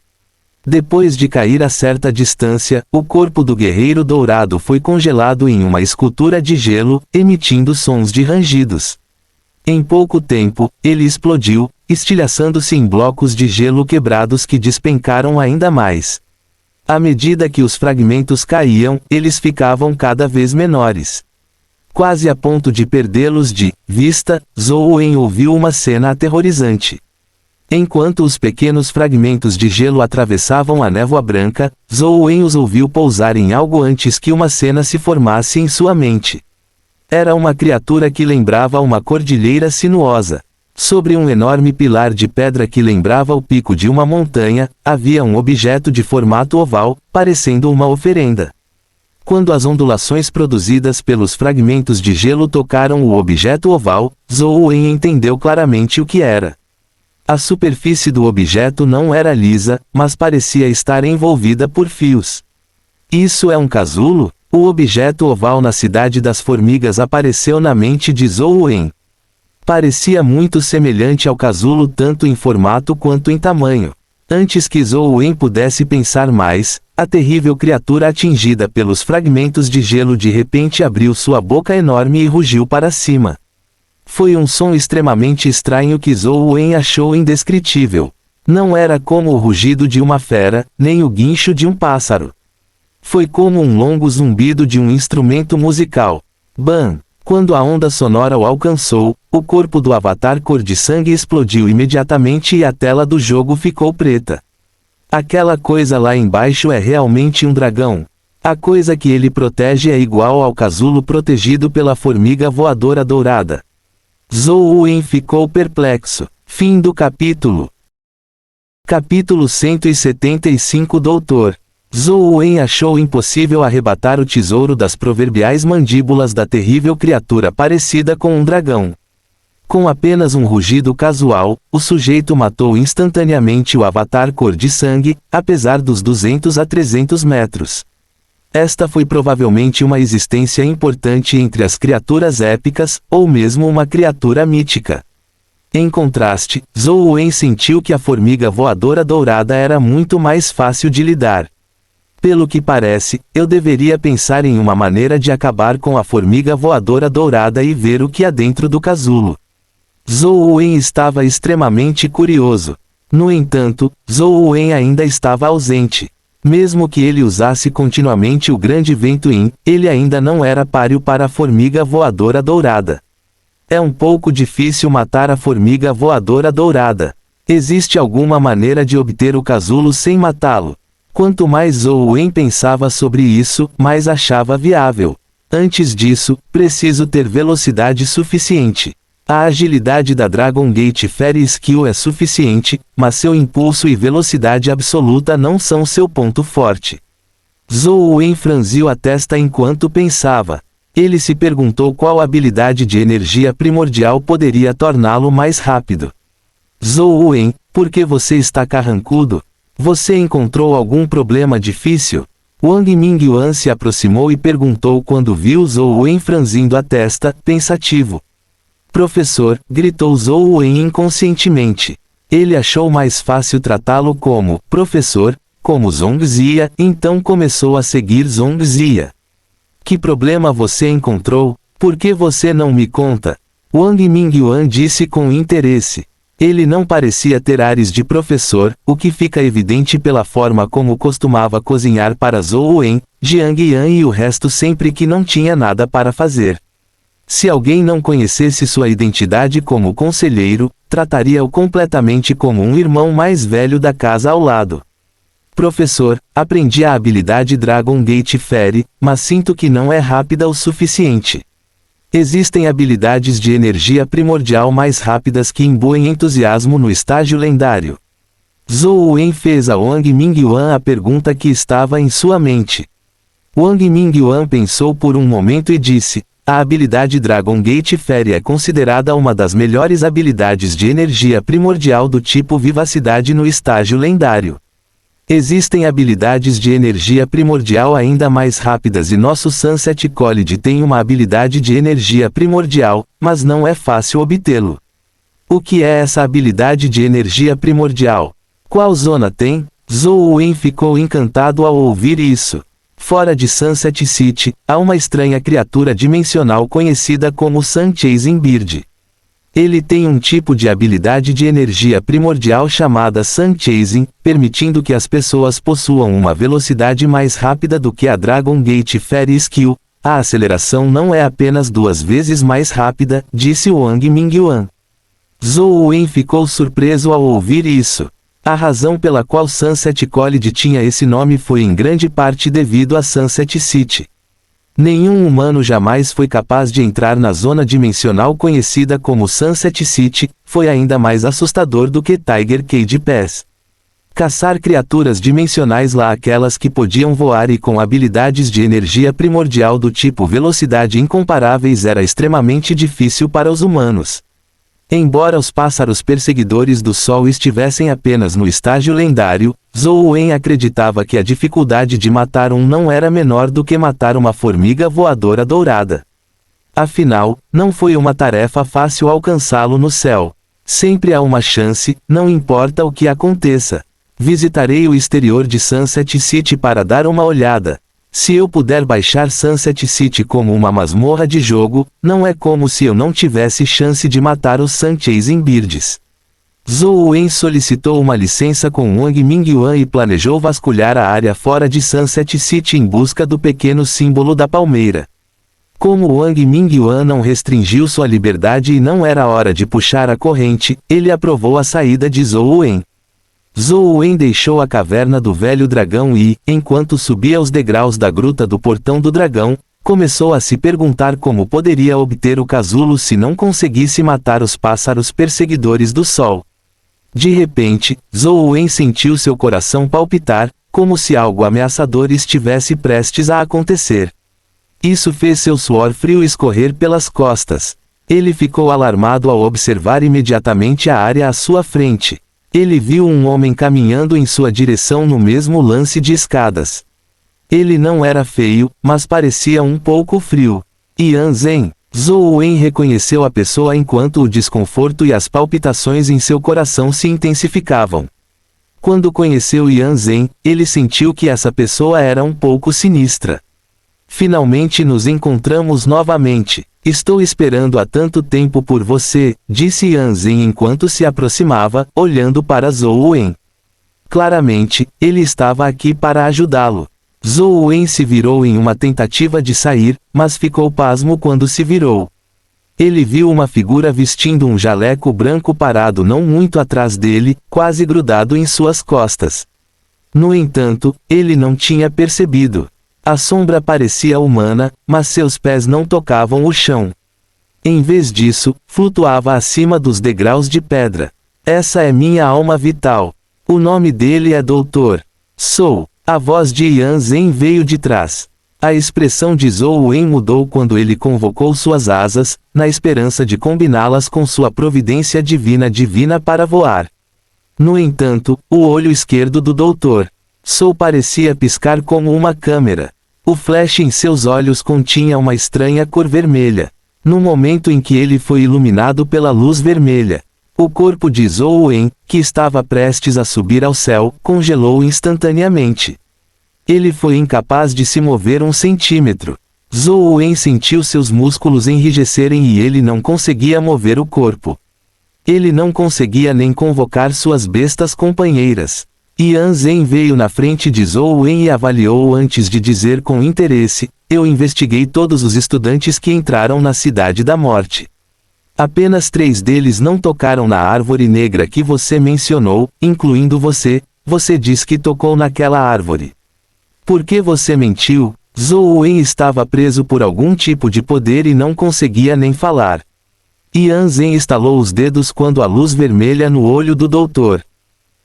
Depois de cair a certa distância, o corpo do guerreiro dourado foi congelado em uma escultura de gelo, emitindo sons de rangidos. Em pouco tempo, ele explodiu, estilhaçando-se em blocos de gelo quebrados que despencaram ainda mais. À medida que os fragmentos caíam, eles ficavam cada vez menores. Quase a ponto de perdê-los de vista, Zhou Wen ouviu uma cena aterrorizante. Enquanto os pequenos fragmentos de gelo atravessavam a névoa branca, Zhou Wen os ouviu pousar em algo antes que uma cena se formasse em sua mente. Era uma criatura que lembrava uma cordilheira sinuosa. Sobre um enorme pilar de pedra que lembrava o pico de uma montanha, havia um objeto de formato oval, parecendo uma oferenda. Quando as ondulações produzidas pelos fragmentos de gelo tocaram o objeto oval, Zhou Wen entendeu claramente o que era. A superfície do objeto não era lisa, mas parecia estar envolvida por fios. Isso é um casulo? O objeto oval na cidade das formigas apareceu na mente de Zhou Wen. Parecia muito semelhante ao casulo tanto em formato quanto em tamanho. Antes que Zhou Wen pudesse pensar mais, a terrível criatura atingida pelos fragmentos de gelo de repente abriu sua boca enorme e rugiu para cima. Foi um som extremamente estranho que Zhou Wen achou indescritível. Não era como o rugido de uma fera, nem o guincho de um pássaro. Foi como um longo zumbido de um instrumento musical. Bam! Quando a onda sonora o alcançou, o corpo do Avatar Cor de Sangue explodiu imediatamente e a tela do jogo ficou preta. Aquela coisa lá embaixo é realmente um dragão. A coisa que ele protege é igual ao casulo protegido pela formiga voadora dourada. Zhou Wen ficou perplexo. Fim do capítulo. Capítulo 175. Doutor Zhou Wen achou impossível arrebatar o tesouro das proverbiais mandíbulas da terrível criatura parecida com um dragão. Com apenas um rugido casual, o sujeito matou instantaneamente o avatar cor de sangue, apesar dos 200 a 300 metros. Esta foi provavelmente uma existência importante entre as criaturas épicas, ou mesmo uma criatura mítica. Em contraste, Zhou Wen sentiu que a formiga voadora dourada era muito mais fácil de lidar. Pelo que parece, eu deveria pensar em uma maneira de acabar com a formiga voadora dourada e ver o que há dentro do casulo. Zhou Wen estava extremamente curioso. No entanto, Zhou Wen ainda estava ausente. Mesmo que ele usasse continuamente o grande vento Yin, ele ainda não era páreo para a formiga voadora dourada. É um pouco difícil matar a formiga voadora dourada. Existe alguma maneira de obter o casulo sem matá-lo? Quanto mais Zhou Wen pensava sobre isso, mais achava viável. Antes disso, preciso ter velocidade suficiente. A agilidade da Dragon Gate Fairy Skill é suficiente, mas seu impulso e velocidade absoluta não são seu ponto forte. Zhou Wen franziu a testa enquanto pensava. Ele se perguntou qual habilidade de energia primordial poderia torná-lo mais rápido. Zhou Wen, por que você está carrancudo? Você encontrou algum problema difícil? Wang Mingyuan se aproximou e perguntou quando viu Zhou Wen franzindo a testa, pensativo. Professor, gritou Zhou Wen inconscientemente. Ele achou mais fácil tratá-lo como professor, como Zhongzia, então começou a seguir Zhongzia. Que problema você encontrou? Por que você não me conta? Wang Mingyuan disse com interesse. Ele não parecia ter ares de professor, o que fica evidente pela forma como costumava cozinhar para Zhou Wen, Jiang Yan e o resto sempre que não tinha nada para fazer. Se alguém não conhecesse sua identidade como conselheiro, trataria-o completamente como um irmão mais velho da casa ao lado. Professor, aprendi a habilidade Dragon Gate Fairy, mas sinto que não é rápida o suficiente. Existem habilidades de energia primordial mais rápidas que imbuem entusiasmo no estágio lendário. Zhou Wen fez a Wang Mingyuan a pergunta que estava em sua mente. Wang Mingyuan pensou por um momento e disse: a habilidade Dragon Gate Fairy é considerada uma das melhores habilidades de energia primordial do tipo vivacidade no estágio lendário. Existem habilidades de energia primordial ainda mais rápidas e nosso Sunset College tem uma habilidade de energia primordial, mas não é fácil obtê-lo. O que é essa habilidade de energia primordial? Qual zona tem? Zhou Wen ficou encantado ao ouvir isso. Fora de Sunset City, há uma estranha criatura dimensional conhecida como Sun Chasing Bird. Ele tem um tipo de habilidade de energia primordial chamada Sun Chasing, permitindo que as pessoas possuam uma velocidade mais rápida do que a Dragon Gate Fairy Skill. A aceleração não é apenas 2 vezes mais rápida, disse Wang Mingyuan. Zhou Wen ficou surpreso ao ouvir isso. A razão pela qual Sunset College tinha esse nome foi em grande parte devido a Sunset City. Nenhum humano jamais foi capaz de entrar na zona dimensional conhecida como Sunset City, foi ainda mais assustador do que Tiger Cage Pass. Caçar criaturas dimensionais lá, aquelas que podiam voar e com habilidades de energia primordial do tipo velocidade incomparáveis, era extremamente difícil para os humanos. Embora os pássaros perseguidores do Sol estivessem apenas no estágio lendário, Zhou Wen acreditava que a dificuldade de matar um não era menor do que matar uma formiga voadora dourada. Afinal, não foi uma tarefa fácil alcançá-lo no céu. Sempre há uma chance, não importa o que aconteça. Visitarei o exterior de Sunset City para dar uma olhada. Se eu puder baixar Sunset City como uma masmorra de jogo, não é como se eu não tivesse chance de matar os Sun Chasing Birds. Zhou Wen solicitou uma licença com Wang Mingyuan e planejou vasculhar a área fora de Sunset City em busca do pequeno símbolo da palmeira. Como Wang Mingyuan não restringiu sua liberdade e não era hora de puxar a corrente, ele aprovou a saída de Zhou Wen. Zhou Wen deixou a caverna do velho dragão e, enquanto subia os degraus da gruta do portão do dragão, começou a se perguntar como poderia obter o casulo se não conseguisse matar os pássaros perseguidores do sol. De repente, Zhou Wen sentiu seu coração palpitar, como se algo ameaçador estivesse prestes a acontecer. Isso fez seu suor frio escorrer pelas costas. Ele ficou alarmado ao observar imediatamente a área à sua frente. Ele viu um homem caminhando em sua direção no mesmo lance de escadas. Ele não era feio, mas parecia um pouco frio. Yan Zhen. Zhou Wen reconheceu a pessoa enquanto o desconforto e as palpitações em seu coração se intensificavam. Quando conheceu Yan Zhen, ele sentiu que essa pessoa era um pouco sinistra. Finalmente nos encontramos novamente. Estou esperando há tanto tempo por você, disse Yan Zhen enquanto se aproximava, olhando para Zhou Wen. Claramente, ele estava aqui para ajudá-lo. Zhou Wen se virou em uma tentativa de sair, mas ficou pasmo quando se virou. Ele viu uma figura vestindo um jaleco branco parado não muito atrás dele, quase grudado em suas costas. No entanto, ele não tinha percebido. A sombra parecia humana, mas seus pés não tocavam o chão. Em vez disso, flutuava acima dos degraus de pedra. Essa é minha alma vital. O nome dele é Doutor. Sou. A voz de Yan Zhen veio de trás. A expressão de Zhou Wen mudou quando ele convocou suas asas, na esperança de combiná-las com sua providência divina para voar. No entanto, o olho esquerdo do Dr. Sou parecia piscar como uma câmera. O flash em seus olhos continha uma estranha cor vermelha. No momento em que ele foi iluminado pela luz vermelha, o corpo de Zhou Wen, que estava prestes a subir ao céu, congelou instantaneamente. Ele foi incapaz de se mover 1 centímetro. Zhou Wen sentiu seus músculos enrijecerem e ele não conseguia mover o corpo. Ele não conseguia nem convocar suas bestas companheiras. Yan Zhen veio na frente de Zhou Wen e avaliou-o antes de dizer com interesse: eu investiguei todos os estudantes que entraram na Cidade da Morte. Apenas 3 deles não tocaram na árvore negra que você mencionou, incluindo você. Você diz que tocou naquela árvore. Por que você mentiu? Zhou Wen estava preso por algum tipo de poder e não conseguia nem falar. Yan Zhen estalou os dedos quando a luz vermelha no olho do doutor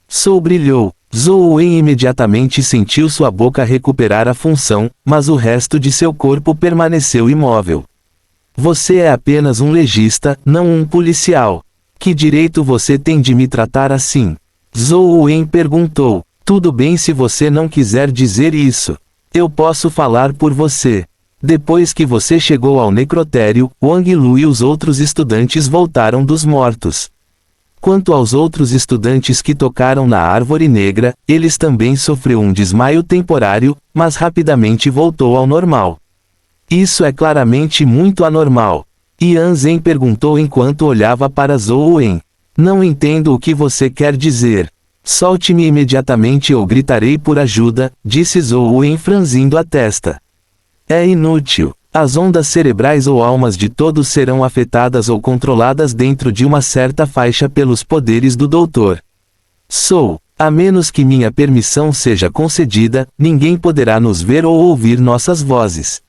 Sou brilhou. Zhou Wen imediatamente sentiu sua boca recuperar a função, mas o resto de seu corpo permaneceu imóvel. Você é apenas um legista, não um policial. Que direito você tem de me tratar assim? Zhou Wen perguntou. Tudo bem se você não quiser dizer isso. Eu posso falar por você. Depois que você chegou ao necrotério, Wang Lu e os outros estudantes voltaram dos mortos. Quanto aos outros estudantes que tocaram na árvore negra, eles também sofreram um desmaio temporário, mas rapidamente voltou ao normal. Isso é claramente muito anormal. Yan Zhen perguntou enquanto olhava para Zhou Wen. Não entendo o que você quer dizer. Solte-me imediatamente ou gritarei por ajuda, disse Zhou Wen franzindo a testa. É inútil. As ondas cerebrais ou almas de todos serão afetadas ou controladas dentro de uma certa faixa pelos poderes do Dr. Sou. A menos que minha permissão seja concedida, ninguém poderá nos ver ou ouvir nossas vozes.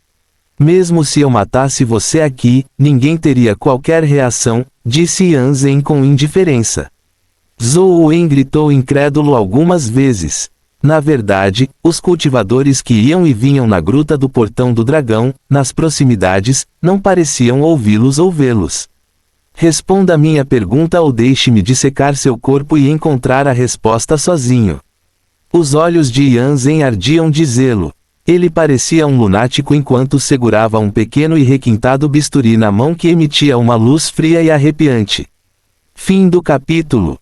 Mesmo se eu matasse você aqui, ninguém teria qualquer reação, disse Yan Zhen com indiferença. Zhou Wen gritou incrédulo algumas vezes. Na verdade, os cultivadores que iam e vinham na gruta do portão do dragão, nas proximidades, não pareciam ouvi-los ou vê-los. Responda minha pergunta ou deixe-me dissecar seu corpo e encontrar a resposta sozinho. Os olhos de Yan Zhen ardiam de zelo. Ele parecia um lunático enquanto segurava um pequeno e requintado bisturi na mão que emitia uma luz fria e arrepiante. Fim do capítulo.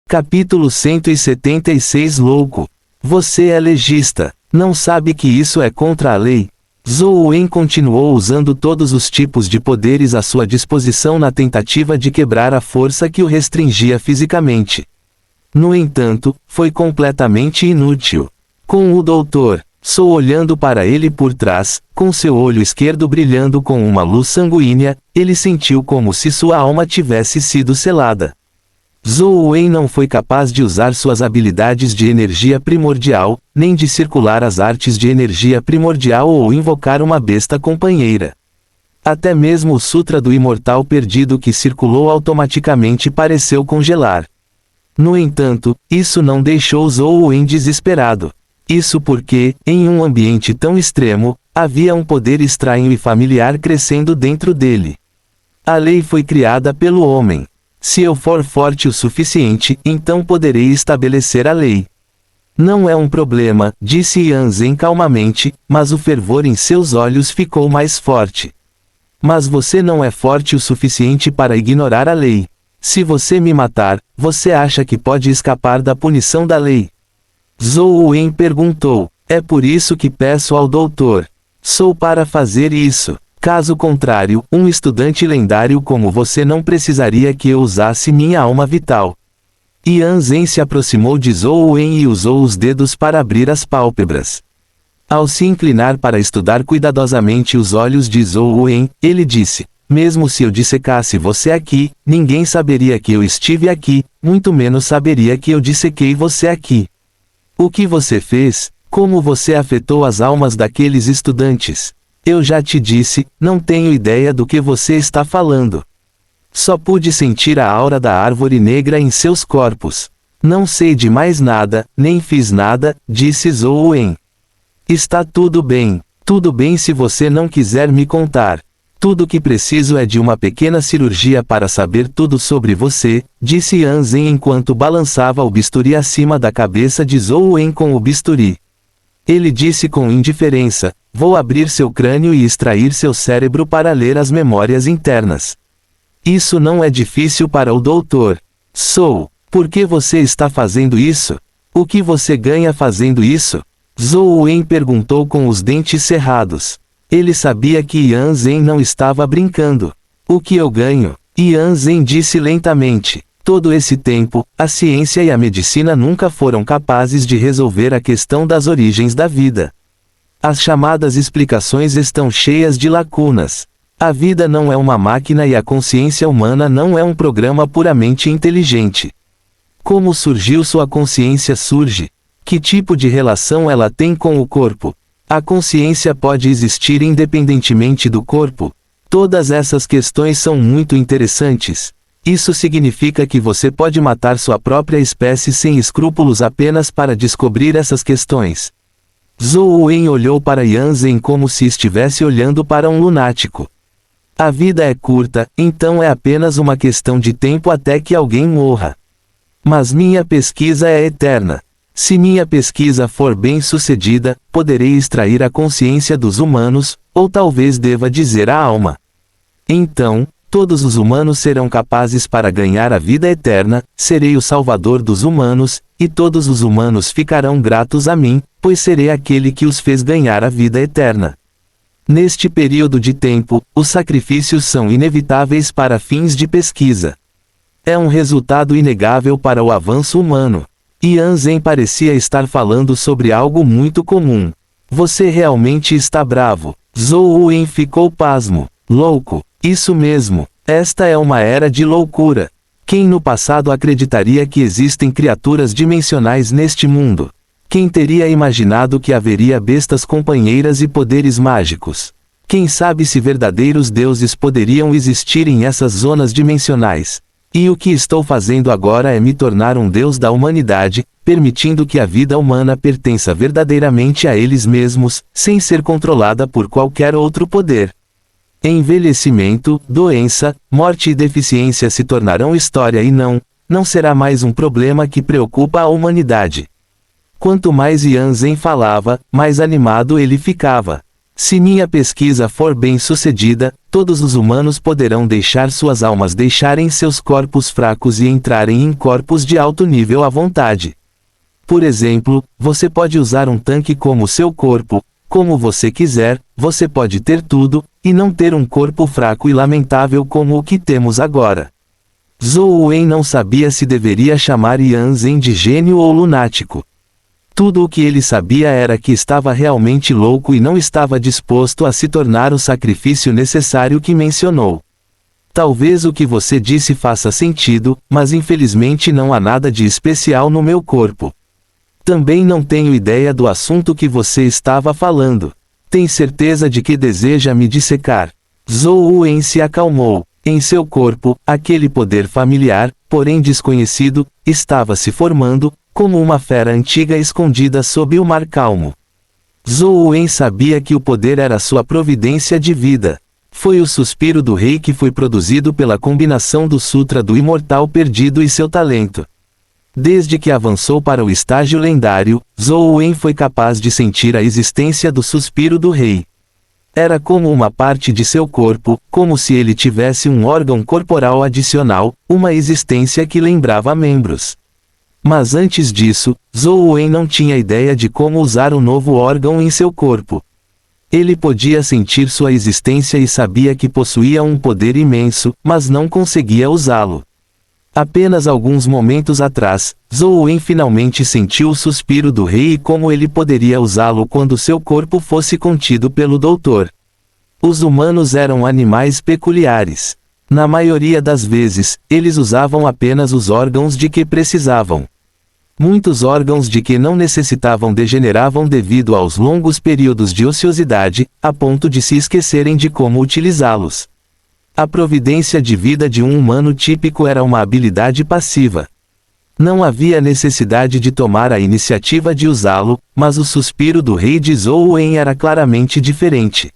Capítulo 176 Louco. Você é legista. Não sabe que isso é contra a lei? Zhou Wen continuou usando todos os tipos de poderes à sua disposição na tentativa de quebrar a força que o restringia fisicamente. No entanto, foi completamente inútil. Com o Dr. Sou olhando para ele por trás, com seu olho esquerdo brilhando com uma luz sanguínea, ele sentiu como se sua alma tivesse sido selada. Zhou Wen não foi capaz de usar suas habilidades de energia primordial, nem de circular as artes de energia primordial ou invocar uma besta companheira. Até mesmo o Sutra do Imortal Perdido que circulou automaticamente pareceu congelar. No entanto, isso não deixou Zhou Wen desesperado. Isso porque, em um ambiente tão extremo, havia um poder estranho e familiar crescendo dentro dele. A lei foi criada pelo homem. Se eu for forte o suficiente, então poderei estabelecer a lei. Não é um problema, disse Yan Zhen calmamente, mas o fervor em seus olhos ficou mais forte. Mas você não é forte o suficiente para ignorar a lei. Se você me matar, você acha que pode escapar da punição da lei? Zhou Wen perguntou. É por isso que peço ao doutor. Sou para fazer isso. Caso contrário, um estudante lendário como você não precisaria que eu usasse minha alma vital. Yan Zhen se aproximou de Zhou Wen e usou os dedos para abrir as pálpebras. Ao se inclinar para estudar cuidadosamente os olhos de Zhou Wen, ele disse: mesmo se eu dissecasse você aqui, ninguém saberia que eu estive aqui, muito menos saberia que eu dissequei você aqui. O que você fez? Como você afetou as almas daqueles estudantes? Eu já te disse, não tenho ideia do que você está falando. Só pude sentir a aura da árvore negra em seus corpos. Não sei de mais nada, nem fiz nada, disse Zhou Wen. Está tudo bem se você não quiser me contar. Tudo que preciso é de uma pequena cirurgia para saber tudo sobre você, disse Yan Zhen enquanto balançava o bisturi acima da cabeça de Zhou Wen com o bisturi. Ele disse com indiferença: vou abrir seu crânio e extrair seu cérebro para ler as memórias internas. Isso não é difícil para o doutor. Por que você está fazendo isso? O que você ganha fazendo isso? Zhou Wen perguntou com os dentes cerrados. Ele sabia que Yan Zhen não estava brincando. O que eu ganho? Yan Zhen disse lentamente. Todo esse tempo, a ciência e a medicina nunca foram capazes de resolver a questão das origens da vida. As chamadas explicações estão cheias de lacunas. A vida não é uma máquina e a consciência humana não é um programa puramente inteligente. Como surgiu sua consciência surge? Que tipo de relação ela tem com o corpo? A consciência pode existir independentemente do corpo? Todas essas questões são muito interessantes. Isso significa que você pode matar sua própria espécie sem escrúpulos apenas para descobrir essas questões. Zhou Wen olhou para Yan Zhen como se estivesse olhando para um lunático. A vida é curta, então é apenas uma questão de tempo até que alguém morra. Mas minha pesquisa é eterna. Se minha pesquisa for bem sucedida, poderei extrair a consciência dos humanos, ou talvez deva dizer a alma. Então, todos os humanos serão capazes para ganhar a vida eterna, serei o salvador dos humanos, e todos os humanos ficarão gratos a mim, pois serei aquele que os fez ganhar a vida eterna. Neste período de tempo, os sacrifícios são inevitáveis para fins de pesquisa. É um resultado inegável para o avanço humano. Yan Zhen parecia estar falando sobre algo muito comum. Você realmente está bravo. Zhou Wen ficou pasmo. Louco. Isso mesmo. Esta é uma era de loucura. Quem no passado acreditaria que existem criaturas dimensionais neste mundo? Quem teria imaginado que haveria bestas companheiras e poderes mágicos? Quem sabe se verdadeiros deuses poderiam existir em essas zonas dimensionais? E o que estou fazendo agora é me tornar um deus da humanidade, permitindo que a vida humana pertença verdadeiramente a eles mesmos, sem ser controlada por qualquer outro poder. Envelhecimento, doença, morte e deficiência se tornarão história e não será mais um problema que preocupa a humanidade. Quanto mais Yan Zhen falava, mais animado ele ficava. Se minha pesquisa for bem sucedida, todos os humanos poderão deixar suas almas deixarem seus corpos fracos e entrarem em corpos de alto nível à vontade. Por exemplo, você pode usar um tanque como seu corpo, como você quiser, você pode ter tudo, e não ter um corpo fraco e lamentável como o que temos agora. Zhou Wen não sabia se deveria chamar Yan Zhen de gênio ou lunático. Tudo o que ele sabia era que estava realmente louco e não estava disposto a se tornar o sacrifício necessário que mencionou. Talvez o que você disse faça sentido, mas infelizmente não há nada de especial no meu corpo. Também não tenho ideia do assunto que você estava falando. Tem certeza de que deseja me dissecar? Zhou Wen se acalmou. Em seu corpo, aquele poder familiar, porém desconhecido, estava se formando, como uma fera antiga escondida sob o mar calmo. Zhou Wen sabia que o poder era sua providência de vida. Foi o suspiro do rei que foi produzido pela combinação do Sutra do Imortal Perdido e seu talento. Desde que avançou para o estágio lendário, Zhou Wen foi capaz de sentir a existência do suspiro do rei. Era como uma parte de seu corpo, como se ele tivesse um órgão corporal adicional, uma existência que lembrava membros. Mas antes disso, Zhou Wen não tinha ideia de como usar o novo órgão em seu corpo. Ele podia sentir sua existência e sabia que possuía um poder imenso, mas não conseguia usá-lo. Apenas alguns momentos atrás, Zhou Wen finalmente sentiu o suspiro do rei e como ele poderia usá-lo quando seu corpo fosse contido pelo doutor. Os humanos eram animais peculiares. Na maioria das vezes, eles usavam apenas os órgãos de que precisavam. Muitos órgãos de que não necessitavam degeneravam devido aos longos períodos de ociosidade, a ponto de se esquecerem de como utilizá-los. A providência de vida de um humano típico era uma habilidade passiva. Não havia necessidade de tomar a iniciativa de usá-lo, mas o suspiro do rei de Zhou Wen era claramente diferente.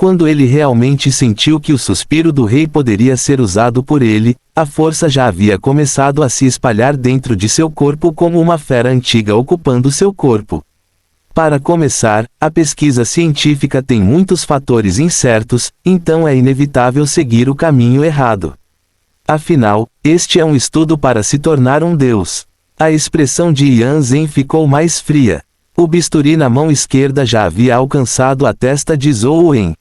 Quando ele realmente sentiu que o suspiro do rei poderia ser usado por ele, a força já havia começado a se espalhar dentro de seu corpo como uma fera antiga ocupando seu corpo. Para começar, a pesquisa científica tem muitos fatores incertos, então é inevitável seguir o caminho errado. Afinal, este é um estudo para se tornar um deus. A expressão de Yan Zhen ficou mais fria. O bisturi na mão esquerda já havia alcançado a testa de Zhou Wen.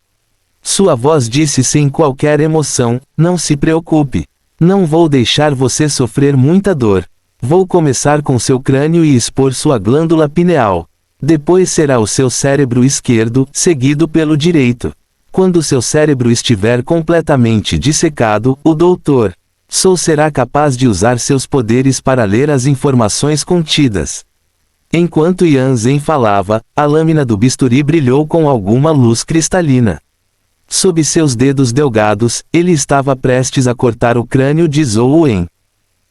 Sua voz disse sem qualquer emoção: não se preocupe. Não vou deixar você sofrer muita dor. Vou começar com seu crânio e expor sua glândula pineal. Depois será o seu cérebro esquerdo, seguido pelo direito. Quando seu cérebro estiver completamente dissecado, o Dr. Zhou será capaz de usar seus poderes para ler as informações contidas. Enquanto Yan Zhen falava, a lâmina do bisturi brilhou com alguma luz cristalina. Sob seus dedos delgados, ele estava prestes a cortar o crânio de Zhou Wen.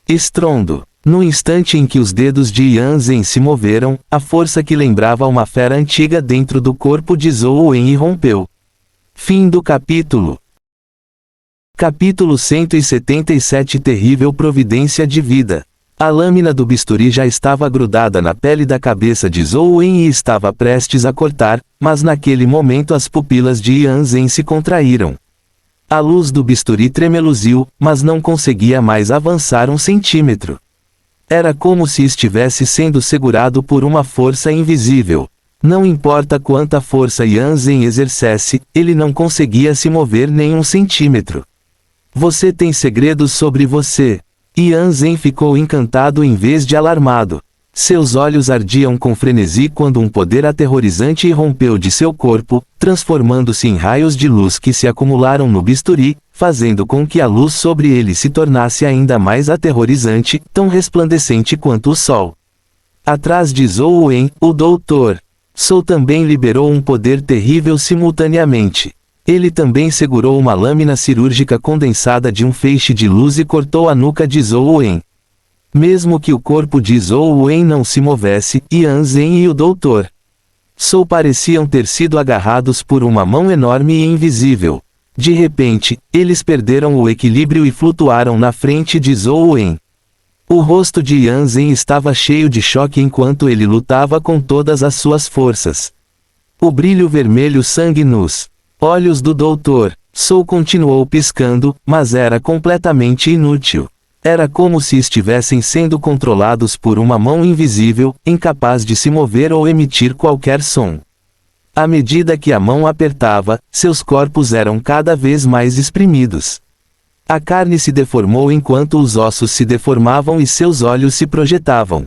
Estrondo. No instante em que os dedos de Yan Zhen se moveram, a força que lembrava uma fera antiga dentro do corpo de Zhou Wen irrompeu. Fim do capítulo. Capítulo 177. Terrível providência de vida. A lâmina do bisturi já estava grudada na pele da cabeça de Zhou Wen e estava prestes a cortar, mas naquele momento as pupilas de Yan Zhen se contraíram. A luz do bisturi tremeluziu, mas não conseguia mais avançar 1 centímetro. Era como se estivesse sendo segurado por uma força invisível. Não importa quanta força Yan Zhen exercesse, ele não conseguia se mover nem 1 centímetro. Você tem segredos sobre você. Yan Zhen ficou encantado em vez de alarmado. Seus olhos ardiam com frenesi quando um poder aterrorizante irrompeu de seu corpo, transformando-se em raios de luz que se acumularam no bisturi, fazendo com que a luz sobre ele se tornasse ainda mais aterrorizante, tão resplandecente quanto o sol. Atrás de Zhou Wen, o Dr. Zhou também liberou um poder terrível simultaneamente. Ele também segurou uma lâmina cirúrgica condensada de um feixe de luz e cortou a nuca de Zhou Wen. Mesmo que o corpo de Zhou Wen não se movesse, Yan Zhen e o Dr. Zhou pareciam ter sido agarrados por uma mão enorme e invisível. De repente, eles perderam o equilíbrio e flutuaram na frente de Zhou Wen. O rosto de Yan Zhen estava cheio de choque enquanto ele lutava com todas as suas forças. O brilho vermelho sangue nos olhos do Dr. Zhou continuou piscando, mas era completamente inútil. Era como se estivessem sendo controlados por uma mão invisível, incapaz de se mover ou emitir qualquer som. À medida que a mão apertava, seus corpos eram cada vez mais espremidos. A carne se deformou enquanto os ossos se deformavam e seus olhos se projetavam.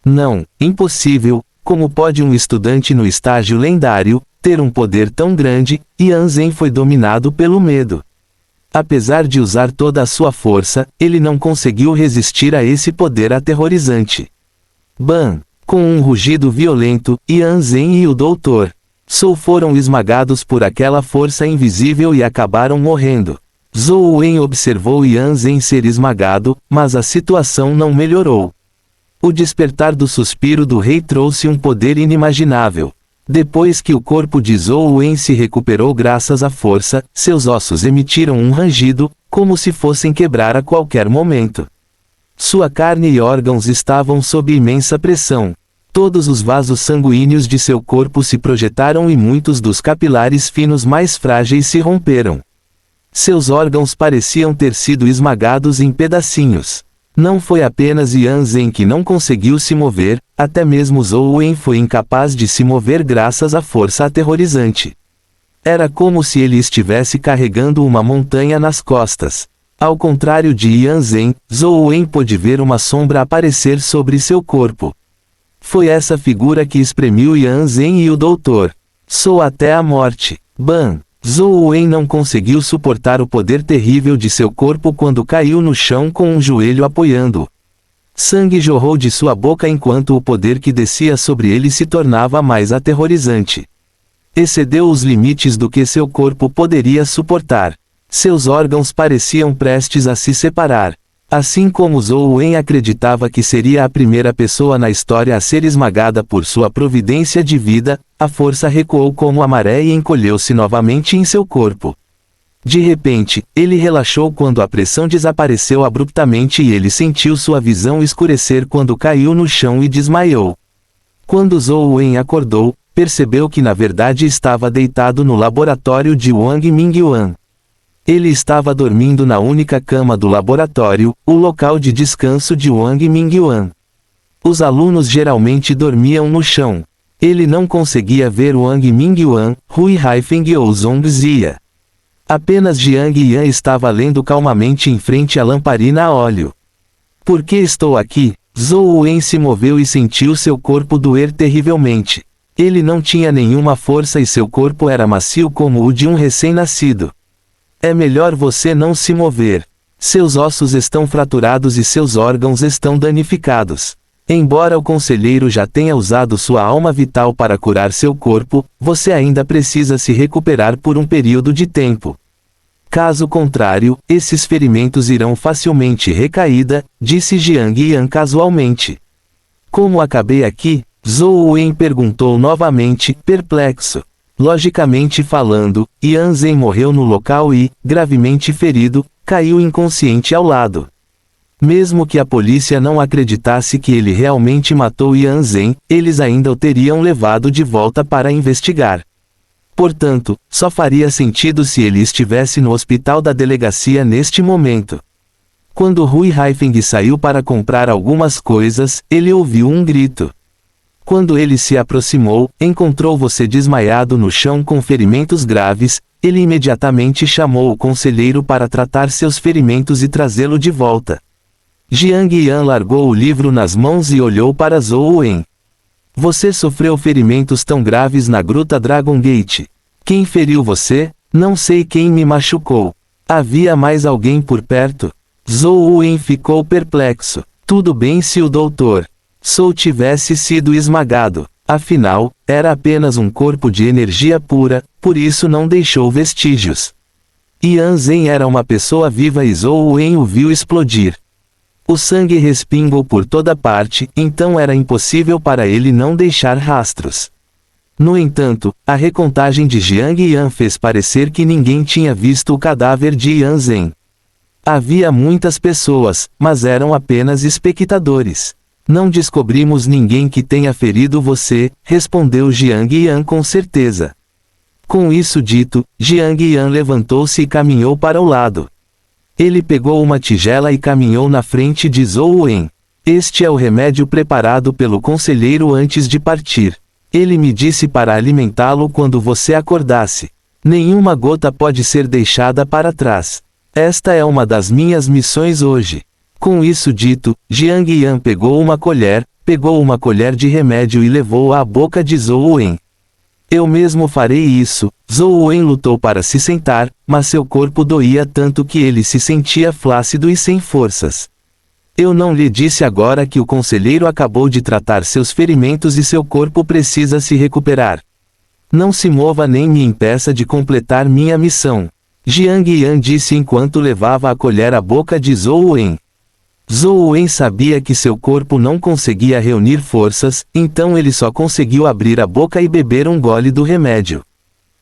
Não, impossível, como pode um estudante no estágio lendário ter um poder tão grande? Yan Zhen foi dominado pelo medo. Apesar de usar toda a sua força, ele não conseguiu resistir a esse poder aterrorizante. Bam! Com um rugido violento, Yan Zhen e o Dr. Zhou foram esmagados por aquela força invisível e acabaram morrendo. Zhou Wen observou Yan Zhen ser esmagado, mas a situação não melhorou. O despertar do suspiro do rei trouxe um poder inimaginável. Depois que o corpo de Zhou Wen se recuperou graças à força, seus ossos emitiram um rangido, como se fossem quebrar a qualquer momento. Sua carne e órgãos estavam sob imensa pressão. Todos os vasos sanguíneos de seu corpo se projetaram e muitos dos capilares finos mais frágeis se romperam. Seus órgãos pareciam ter sido esmagados em pedacinhos. Não foi apenas Yan Zhen que não conseguiu se mover, até mesmo Zhou Wen foi incapaz de se mover graças à força aterrorizante. Era como se ele estivesse carregando uma montanha nas costas. Ao contrário de Yan Zhen, Zhou Wen pôde ver uma sombra aparecer sobre seu corpo. Foi essa figura que espremiu Yan Zhen e o Dr. Zhou até a morte. Bam! Zhou Wen não conseguiu suportar o poder terrível de seu corpo quando caiu no chão com um joelho apoiando-o. Sangue jorrou de sua boca enquanto o poder que descia sobre ele se tornava mais aterrorizante. Excedeu os limites do que seu corpo poderia suportar. Seus órgãos pareciam prestes a se separar. Assim como Zhou Wen acreditava que seria a primeira pessoa na história a ser esmagada por sua providência de vida, a força recuou como a maré e encolheu-se novamente em seu corpo. De repente, ele relaxou quando a pressão desapareceu abruptamente e ele sentiu sua visão escurecer quando caiu no chão e desmaiou. Quando Zhou Wen acordou, percebeu que na verdade estava deitado no laboratório de Wang Mingyuan. Ele estava dormindo na única cama do laboratório, o local de descanso de Wang Mingyuan. Os alunos geralmente dormiam no chão. Ele não conseguia ver Wang Mingyuan, Hui Haifeng ou Zhong Zia. Apenas Jiang Yan estava lendo calmamente em frente à lamparina a óleo. Por que estou aqui? Zhou Wen se moveu e sentiu seu corpo doer terrivelmente. Ele não tinha nenhuma força e seu corpo era macio como o de um recém-nascido. É melhor você não se mover. Seus ossos estão fraturados e seus órgãos estão danificados. Embora o conselheiro já tenha usado sua alma vital para curar seu corpo, você ainda precisa se recuperar por um período de tempo. Caso contrário, esses ferimentos irão facilmente recaída, disse Jiang Yan casualmente. Como acabei aqui? Zhou Wen perguntou novamente, perplexo. Logicamente falando, Yan Zhen morreu no local e, gravemente ferido, caiu inconsciente ao lado. Mesmo que a polícia não acreditasse que ele realmente matou Yan Zhen, eles ainda o teriam levado de volta para investigar. Portanto, só faria sentido se ele estivesse no hospital da delegacia neste momento. Quando Hui Haifeng saiu para comprar algumas coisas, ele ouviu um grito. Quando ele se aproximou, encontrou você desmaiado no chão com ferimentos graves. Ele imediatamente chamou o conselheiro para tratar seus ferimentos e trazê-lo de volta. Jiang Yan largou o livro nas mãos e olhou para Zhou Wen. Você sofreu ferimentos tão graves na Gruta Dragon Gate. Quem feriu você? Não sei quem me machucou. Havia mais alguém por perto? Zhou Wen ficou perplexo. Tudo bem se o Dr. Zhou tivesse sido esmagado. Afinal, era apenas um corpo de energia pura, por isso não deixou vestígios. Yan Zhen era uma pessoa viva e Zhou Wen o viu explodir. O sangue respingou por toda parte, então era impossível para ele não deixar rastros. No entanto, a recontagem de Jiang Yan fez parecer que ninguém tinha visto o cadáver de Yan Zhen. Havia muitas pessoas, mas eram apenas espectadores. Não descobrimos ninguém que tenha ferido você, respondeu Jiang Yan com certeza. Com isso dito, Jiang Yan levantou-se e caminhou para o lado. Ele pegou uma tigela e caminhou na frente de Zhou Wen. Este é o remédio preparado pelo conselheiro antes de partir. Ele me disse para alimentá-lo quando você acordasse. Nenhuma gota pode ser deixada para trás. Esta é uma das minhas missões hoje. Com isso dito, Jiang Yan pegou uma colher de remédio e levou-a à boca de Zhou Wen. Eu mesmo farei isso. Zhou Wen lutou para se sentar, mas seu corpo doía tanto que ele se sentia flácido e sem forças. Eu não lhe disse agora que o conselheiro acabou de tratar seus ferimentos e seu corpo precisa se recuperar. Não se mova nem me impeça de completar minha missão. Jiang Yan disse enquanto levava a colher à boca de Zhou Wen. Zhou Wen sabia que seu corpo não conseguia reunir forças, então ele só conseguiu abrir a boca e beber um gole do remédio.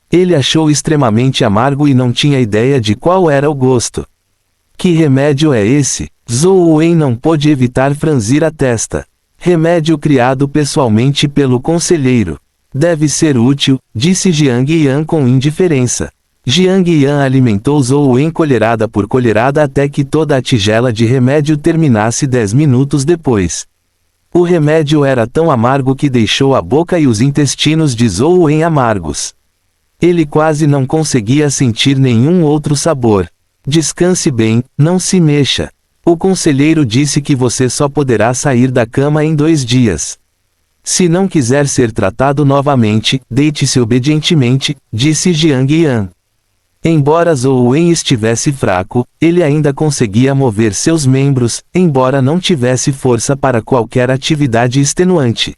Ele achou extremamente amargo e não tinha ideia de qual era o gosto. Que remédio é esse? Zhou Wen não pôde evitar franzir a testa. Remédio criado pessoalmente pelo conselheiro. Deve ser útil, disse Jiang Yan com indiferença. Jiang Yan alimentou Zhou Wen colherada por colherada até que toda a tigela de remédio terminasse 10 minutos depois. O remédio era tão amargo que deixou a boca e os intestinos de Zhou Wen amargos. Ele quase não conseguia sentir nenhum outro sabor. Descanse bem, não se mexa. O conselheiro disse que você só poderá sair da cama em 2 dias. Se não quiser ser tratado novamente, deite-se obedientemente, disse Jiang Yan. Embora Zhou Wen estivesse fraco, ele ainda conseguia mover seus membros, embora não tivesse força para qualquer atividade extenuante.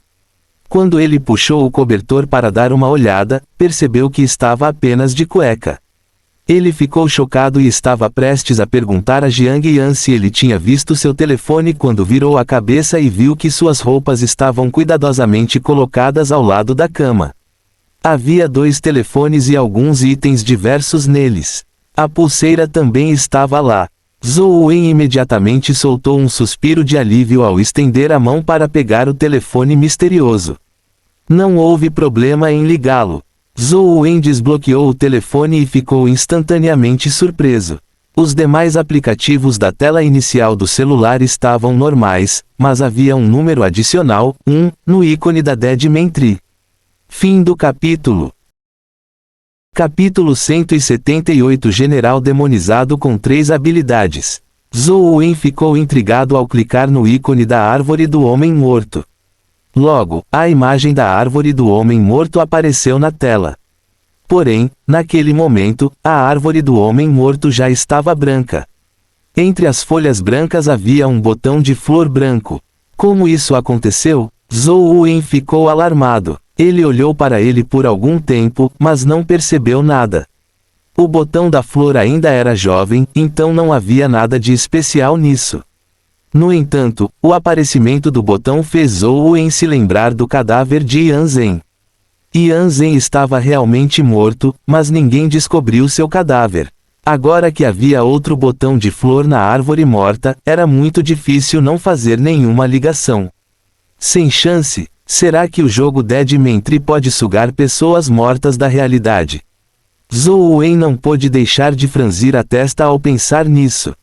Quando ele puxou o cobertor para dar uma olhada, percebeu que estava apenas de cueca. Ele ficou chocado e estava prestes a perguntar a Jiang Yan se ele tinha visto seu telefone quando virou a cabeça e viu que suas roupas estavam cuidadosamente colocadas ao lado da cama. Havia 2 telefones e alguns itens diversos neles. A pulseira também estava lá. Zhou Wen imediatamente soltou um suspiro de alívio ao estender a mão para pegar o telefone misterioso. Não houve problema em ligá-lo. Zhou Wen desbloqueou o telefone e ficou instantaneamente surpreso. Os demais aplicativos da tela inicial do celular estavam normais, mas havia um número adicional, 1, no ícone da Deadman Tree. Fim do capítulo. Capítulo 178 General demonizado com 3 habilidades. Zhou Wen ficou intrigado ao clicar no ícone da árvore do homem morto. Logo, a imagem da árvore do homem morto apareceu na tela. Porém, naquele momento, a árvore do homem morto já estava branca. Entre as folhas brancas havia um botão de flor branco. Como isso aconteceu? Zhou Wen ficou alarmado. Ele olhou para ele por algum tempo, mas não percebeu nada. O botão da flor ainda era jovem, então não havia nada de especial nisso. No entanto, o aparecimento do botão fez Zhou Wen se lembrar do cadáver de Yan Zhen. Yan Zhen estava realmente morto, mas ninguém descobriu seu cadáver. Agora que havia outro botão de flor na árvore morta, era muito difícil não fazer nenhuma ligação. Sem chance, será que o jogo Deadman Tree pode sugar pessoas mortas da realidade? Zhou Wen não pôde deixar de franzir a testa ao pensar nisso.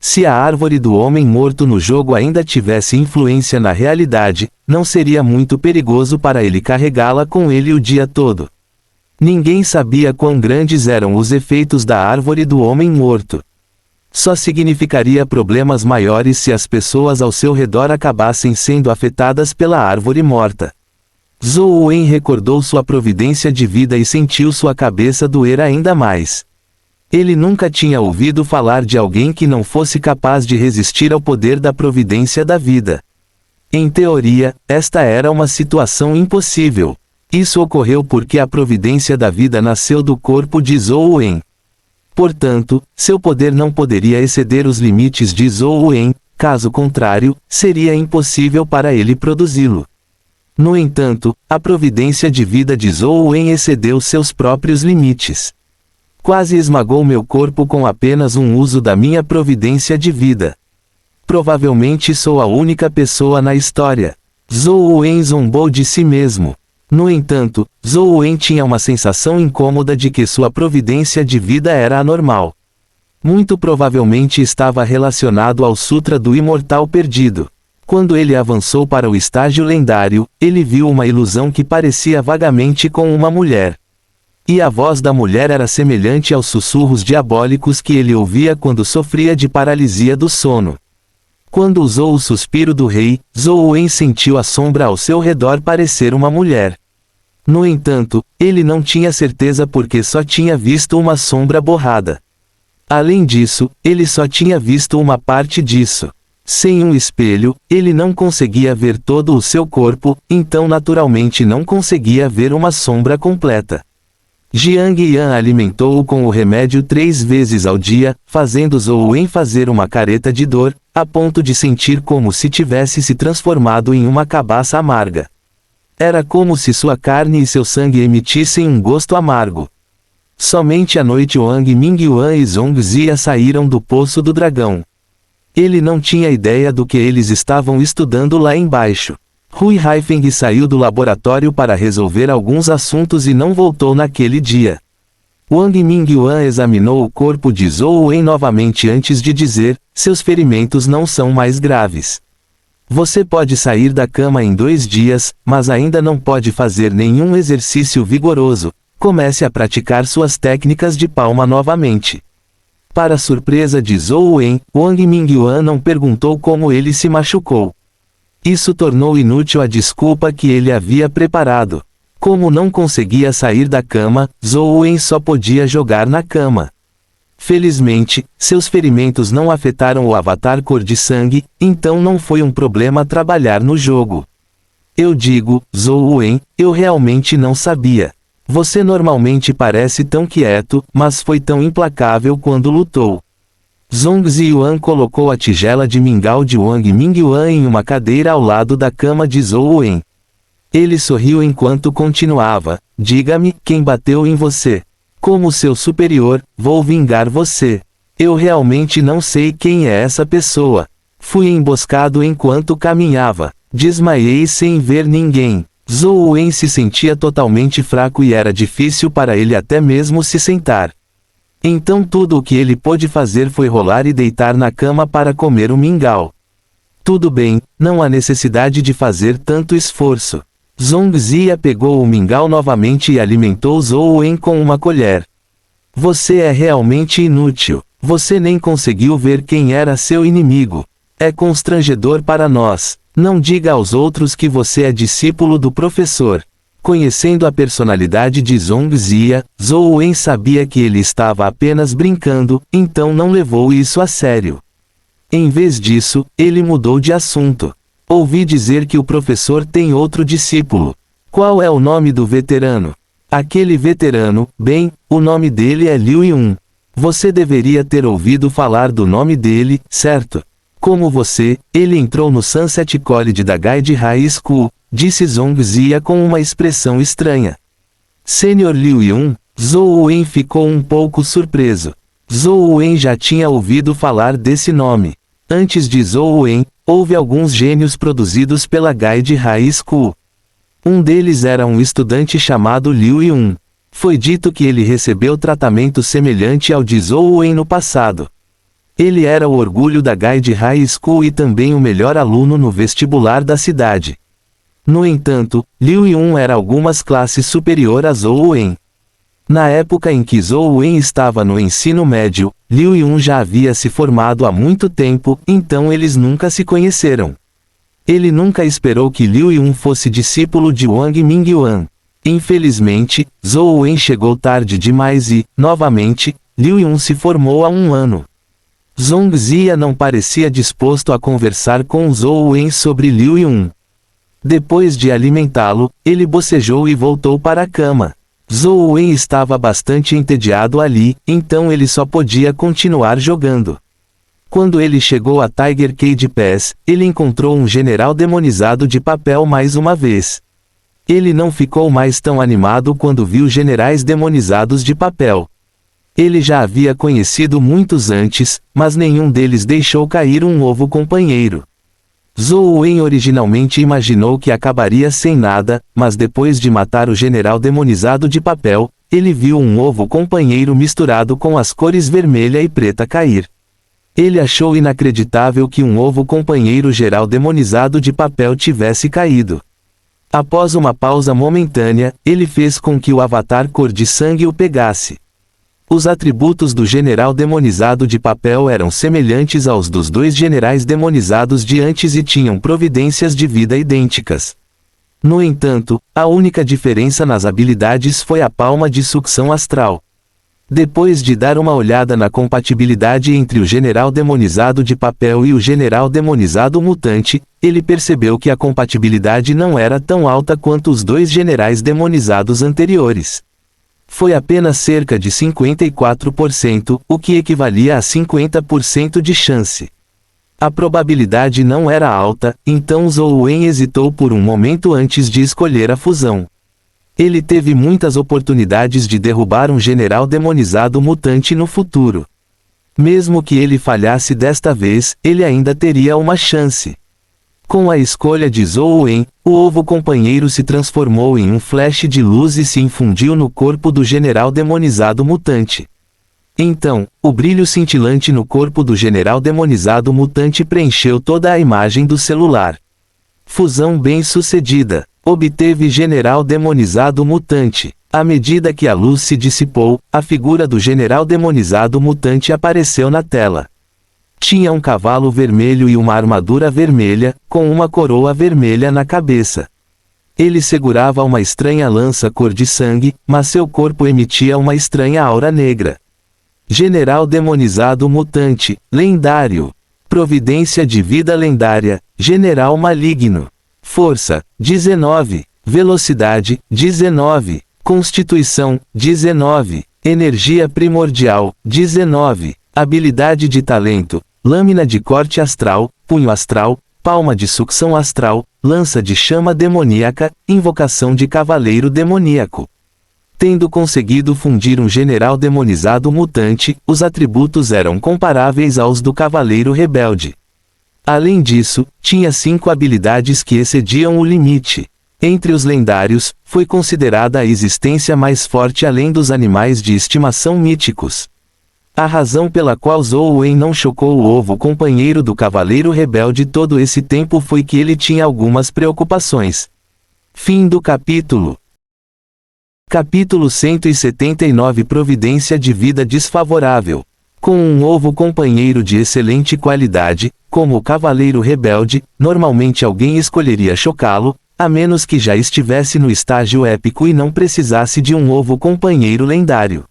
Se a árvore do homem morto no jogo ainda tivesse influência na realidade, não seria muito perigoso para ele carregá-la com ele o dia todo. Ninguém sabia quão grandes eram os efeitos da árvore do homem morto. Só significaria problemas maiores se as pessoas ao seu redor acabassem sendo afetadas pela árvore morta. Zhou Wen recordou sua providência de vida e sentiu sua cabeça doer ainda mais. Ele nunca tinha ouvido falar de alguém que não fosse capaz de resistir ao poder da providência da vida. Em teoria, esta era uma situação impossível. Isso ocorreu porque a providência da vida nasceu do corpo de Zhou Wen. Portanto, seu poder não poderia exceder os limites de Zhou Wen, caso contrário, seria impossível para ele produzi-lo. No entanto, a providência de vida de Zhou Wen excedeu seus próprios limites. Quase esmagou meu corpo com apenas um uso da minha providência de vida. Provavelmente sou a única pessoa na história. Zhou Wen zombou de si mesmo. No entanto, Zhou Wen tinha uma sensação incômoda de que sua providência de vida era anormal. Muito provavelmente estava relacionado ao Sutra do Imortal Perdido. Quando ele avançou para o estágio lendário, ele viu uma ilusão que parecia vagamente com uma mulher. E a voz da mulher era semelhante aos sussurros diabólicos que ele ouvia quando sofria de paralisia do sono. Quando usou o suspiro do rei, Zhou Wen sentiu a sombra ao seu redor parecer uma mulher. No entanto, ele não tinha certeza porque só tinha visto uma sombra borrada. Além disso, ele só tinha visto uma parte disso. Sem um espelho, ele não conseguia ver todo o seu corpo, então naturalmente não conseguia ver uma sombra completa. Jiang Yan alimentou-o com o remédio 3 vezes ao dia, fazendo Zhou Wen fazer uma careta de dor, a ponto de sentir como se tivesse se transformado em uma cabaça amarga. Era como se sua carne e seu sangue emitissem um gosto amargo. Somente à noite Wang Mingyuan e Zhong Zia saíram do Poço do Dragão. Ele não tinha ideia do que eles estavam estudando lá embaixo. Hui Haifeng saiu do laboratório para resolver alguns assuntos e não voltou naquele dia. Wang Mingyuan examinou o corpo de Zhou Wen novamente antes de dizer, seus ferimentos não são mais graves. Você pode sair da cama em 2 dias, mas ainda não pode fazer nenhum exercício vigoroso. Comece a praticar suas técnicas de palma novamente. Para surpresa de Zhou Wen, Wang Mingyuan não perguntou como ele se machucou. Isso tornou inútil a desculpa que ele havia preparado. Como não conseguia sair da cama, Zhou Wen só podia jogar na cama. Felizmente, seus ferimentos não afetaram o avatar cor de sangue, então não foi um problema trabalhar no jogo. Eu digo, Zhou Wen, eu realmente não sabia. Você normalmente parece tão quieto, mas foi tão implacável quando lutou. Zhong Ziyuan colocou a tigela de mingau de Wang Mingyuan em uma cadeira ao lado da cama de Zhou Wen. Ele sorriu enquanto continuava, diga-me, quem bateu em você? Como seu superior, vou vingar você. Eu realmente não sei quem é essa pessoa. Fui emboscado enquanto caminhava. Desmaiei sem ver ninguém. Zhou Wen se sentia totalmente fraco e era difícil para ele até mesmo se sentar. Então tudo o que ele pôde fazer foi rolar e deitar na cama para comer o mingau. Tudo bem, não há necessidade de fazer tanto esforço. Zhong Zia pegou o mingau novamente e alimentou Zhou Wen com uma colher. Você é realmente inútil. Você nem conseguiu ver quem era seu inimigo. É constrangedor para nós. Não diga aos outros que você é discípulo do professor. Conhecendo a personalidade de Zhong Zia, Zhou Wen sabia que ele estava apenas brincando, então não levou isso a sério. Em vez disso, ele mudou de assunto. Ouvi dizer que o professor tem outro discípulo. Qual é o nome do veterano? Aquele veterano, bem, o nome dele é Liu Yun. Você deveria ter ouvido falar do nome dele, certo? Como você, ele entrou no Sunset College da Guide High School, disse Zhong Zia com uma expressão estranha. Sênior Liu Yun, Zhou Wen ficou um pouco surpreso. Zhou Wen já tinha ouvido falar desse nome. Antes de Zhou Wen, houve alguns gênios produzidos pela Guide High School. Um deles era um estudante chamado Liu Yun. Foi dito que ele recebeu tratamento semelhante ao de Zhou Wen no passado. Ele era o orgulho da Guide High School e também o melhor aluno no vestibular da cidade. No entanto, Liu Yun era algumas classes superior a Zhou Wen. Na época em que Zhou Wen estava no ensino médio, Liu Yun já havia se formado há muito tempo, então eles nunca se conheceram. Ele nunca esperou que Liu Yun fosse discípulo de Wang Mingyuan. Infelizmente, Zhou Wen chegou tarde demais e, novamente, Liu Yun se formou há 1 ano. Zhong Zia não parecia disposto a conversar com Zhou Wen sobre Liu Yun. Depois de alimentá-lo, ele bocejou e voltou para a cama. Zhou Wen estava bastante entediado ali, então ele só podia continuar jogando. Quando ele chegou a Tiger Cage Pass, ele encontrou um general demonizado de papel mais uma vez. Ele não ficou mais tão animado quando viu generais demonizados de papel. Ele já havia conhecido muitos antes, mas nenhum deles deixou cair um novo companheiro. Zhou Wen originalmente imaginou que acabaria sem nada, mas depois de matar o general demonizado de papel, ele viu um novo companheiro misturado com as cores vermelha e preta cair. Ele achou inacreditável que um novo companheiro geral demonizado de papel tivesse caído. Após uma pausa momentânea, ele fez com que o avatar cor de sangue o pegasse. Os atributos do general demonizado de papel eram semelhantes aos dos 2 generais demonizados de antes e tinham providências de vida idênticas. No entanto, a única diferença nas habilidades foi a palma de sucção astral. Depois de dar uma olhada na compatibilidade entre o general demonizado de papel e o general demonizado mutante, ele percebeu que a compatibilidade não era tão alta quanto os dois generais demonizados anteriores. Foi apenas cerca de 54%, o que equivalia a 50% de chance. A probabilidade não era alta, então Zhou Wen hesitou por um momento antes de escolher a fusão. Ele teve muitas oportunidades de derrubar um general demonizado mutante no futuro. Mesmo que ele falhasse desta vez, ele ainda teria uma chance. Com a escolha de Zhou Wen, o ovo companheiro se transformou em um flash de luz e se infundiu no corpo do general demonizado mutante. Então, o brilho cintilante no corpo do general demonizado mutante preencheu toda a imagem do celular. Fusão bem-sucedida. Obteve general demonizado mutante. À medida que a luz se dissipou, a figura do general demonizado mutante apareceu na tela. Tinha um cavalo vermelho e uma armadura vermelha, com uma coroa vermelha na cabeça. Ele segurava uma estranha lança cor de sangue, mas seu corpo emitia uma estranha aura negra. General demonizado mutante, lendário. Providência de vida lendária, general maligno. Força, 19. Velocidade, 19. Constituição, 19. Energia primordial, 19. Habilidade de talento, lâmina de corte astral, punho astral, palma de sucção astral, lança de chama demoníaca, invocação de cavaleiro demoníaco. Tendo conseguido fundir um general demonizado mutante, os atributos eram comparáveis aos do cavaleiro rebelde. Além disso, tinha 5 habilidades que excediam o limite. Entre os lendários, foi considerada a existência mais forte além dos animais de estimação míticos. A razão pela qual Zhou Wen não chocou o ovo companheiro do cavaleiro rebelde todo esse tempo foi que ele tinha algumas preocupações. Fim do capítulo. Capítulo 179 Providência de vida desfavorável. Com um ovo companheiro de excelente qualidade, como o cavaleiro rebelde, normalmente alguém escolheria chocá-lo, a menos que já estivesse no estágio épico e não precisasse de um ovo companheiro lendário.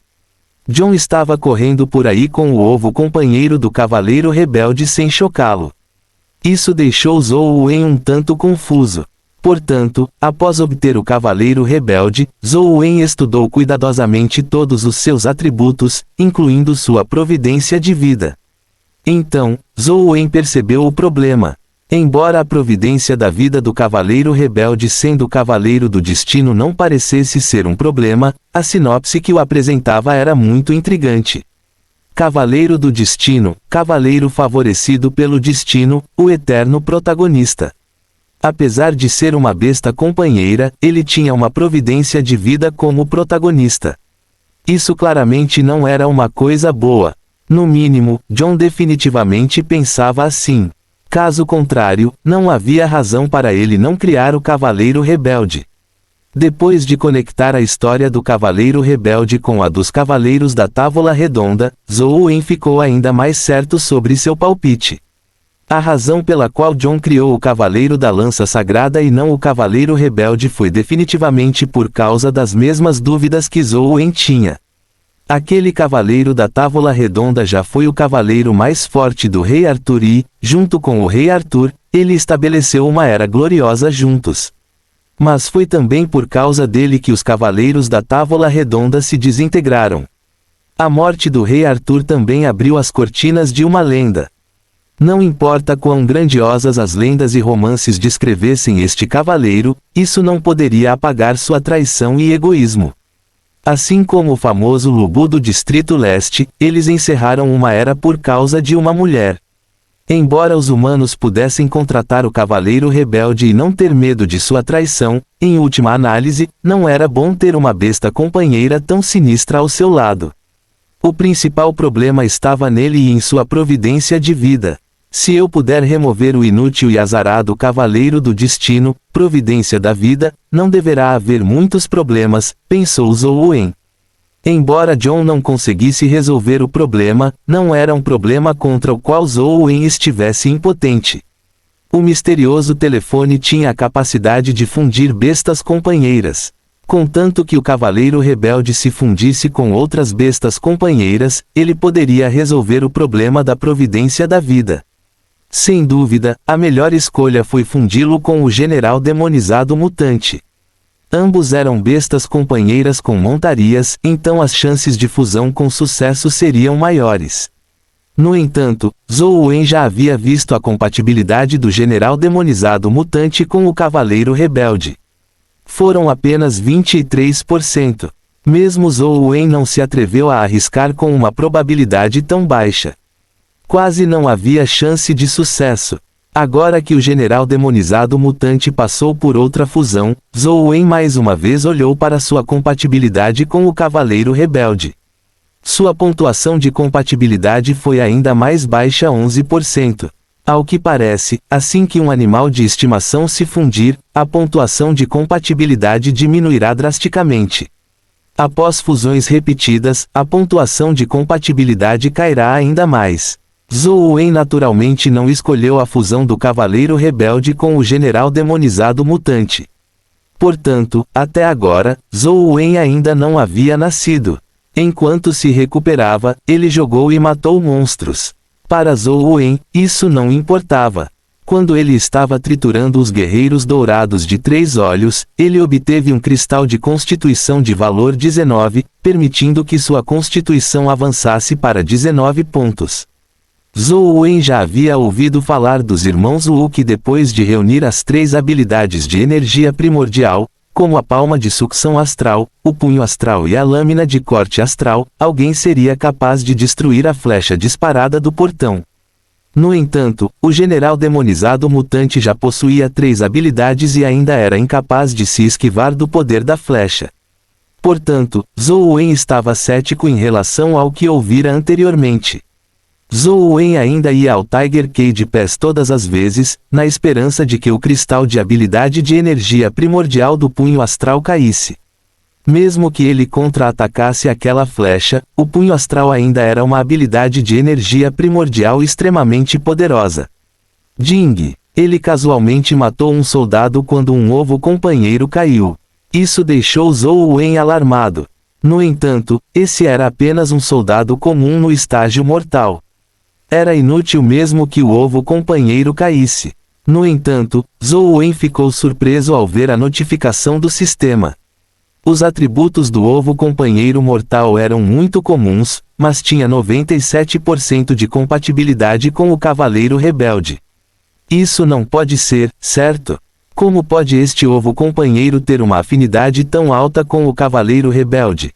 John estava correndo por aí com o ovo companheiro do cavaleiro rebelde sem chocá-lo. Isso deixou Zhou Wen um tanto confuso. Portanto, após obter o cavaleiro rebelde, Zhou Wen estudou cuidadosamente todos os seus atributos, incluindo sua providência de vida. Então, Zhou Wen percebeu o problema. Embora a providência da vida do cavaleiro rebelde sendo o cavaleiro do destino não parecesse ser um problema, a sinopse que o apresentava era muito intrigante. Cavaleiro do destino, cavaleiro favorecido pelo destino, o eterno protagonista. Apesar de ser uma besta companheira, ele tinha uma providência de vida como protagonista. Isso claramente não era uma coisa boa. No mínimo, John definitivamente pensava assim. Caso contrário, não havia razão para ele não criar o Cavaleiro Rebelde. Depois de conectar a história do Cavaleiro Rebelde com a dos Cavaleiros da Távola Redonda, Zhou Wen ficou ainda mais certo sobre seu palpite. A razão pela qual John criou o Cavaleiro da Lança Sagrada e não o Cavaleiro Rebelde foi definitivamente por causa das mesmas dúvidas que Zhou Wen tinha. Aquele Cavaleiro da Távola Redonda já foi o cavaleiro mais forte do Rei Arthur e, junto com o Rei Arthur, ele estabeleceu uma era gloriosa juntos. Mas foi também por causa dele que os Cavaleiros da Távola Redonda se desintegraram. A morte do Rei Arthur também abriu as cortinas de uma lenda. Não importa quão grandiosas as lendas e romances descrevessem este cavaleiro, isso não poderia apagar sua traição e egoísmo. Assim como o famoso Lubu do Distrito Leste, eles encerraram uma era por causa de uma mulher. Embora os humanos pudessem contratar o Cavaleiro Rebelde e não ter medo de sua traição, em última análise, não era bom ter uma besta companheira tão sinistra ao seu lado. O principal problema estava nele e em sua providência de vida. Se eu puder remover o inútil e azarado Cavaleiro do Destino, providência da vida, não deverá haver muitos problemas, pensou Zhou Wen. Embora John não conseguisse resolver o problema, não era um problema contra o qual Zhou Wen estivesse impotente. O misterioso telefone tinha a capacidade de fundir bestas companheiras. Contanto que o cavaleiro rebelde se fundisse com outras bestas companheiras, ele poderia resolver o problema da providência da vida. Sem dúvida, a melhor escolha foi fundi-lo com o general demonizado mutante. Ambos eram bestas companheiras com montarias, então as chances de fusão com sucesso seriam maiores. No entanto, Zhou Wen já havia visto a compatibilidade do general demonizado mutante com o cavaleiro rebelde. Foram apenas 23%. Mesmo Zhou Wen não se atreveu a arriscar com uma probabilidade tão baixa. Quase não havia chance de sucesso. Agora que o general demonizado mutante passou por outra fusão, Zhou Wen mais uma vez olhou para sua compatibilidade com o cavaleiro rebelde. Sua pontuação de compatibilidade foi ainda mais baixa, 11%. Ao que parece, assim que um animal de estimação se fundir, a pontuação de compatibilidade diminuirá drasticamente. Após fusões repetidas, a pontuação de compatibilidade cairá ainda mais. Zhou Wen naturalmente não escolheu a fusão do cavaleiro rebelde com o general demonizado mutante. Portanto, até agora, Zhou Wen ainda não havia nascido. Enquanto se recuperava, ele jogou e matou monstros. Para Zhou Wen, isso não importava. Quando ele estava triturando os guerreiros dourados de 3 olhos, ele obteve um cristal de constituição de valor 19, permitindo que sua constituição avançasse para 19 pontos. Zhou Wen já havia ouvido falar dos irmãos Wu que depois de reunir as 3 habilidades de energia primordial, como a palma de sucção astral, o punho astral e a lâmina de corte astral, alguém seria capaz de destruir a flecha disparada do portão. No entanto, o general demonizado mutante já possuía 3 habilidades e ainda era incapaz de se esquivar do poder da flecha. Portanto, Zhou Wen estava cético em relação ao que ouvira anteriormente. Zhou Wen ainda ia ao Tiger Cage Pass todas as vezes, na esperança de que o cristal de habilidade de energia primordial do punho astral caísse. Mesmo que ele contra-atacasse aquela flecha, o punho astral ainda era uma habilidade de energia primordial extremamente poderosa. Ding! Ele casualmente matou um soldado quando um ovo companheiro caiu. Isso deixou Zhou Wen alarmado. No entanto, esse era apenas um soldado comum no estágio mortal. Era inútil mesmo que o ovo companheiro caísse. No entanto, Zhou Wen ficou surpreso ao ver a notificação do sistema. Os atributos do ovo companheiro mortal eram muito comuns, mas tinha 97% de compatibilidade com o cavaleiro rebelde. Isso não pode ser, certo? Como pode este ovo companheiro ter uma afinidade tão alta com o cavaleiro rebelde?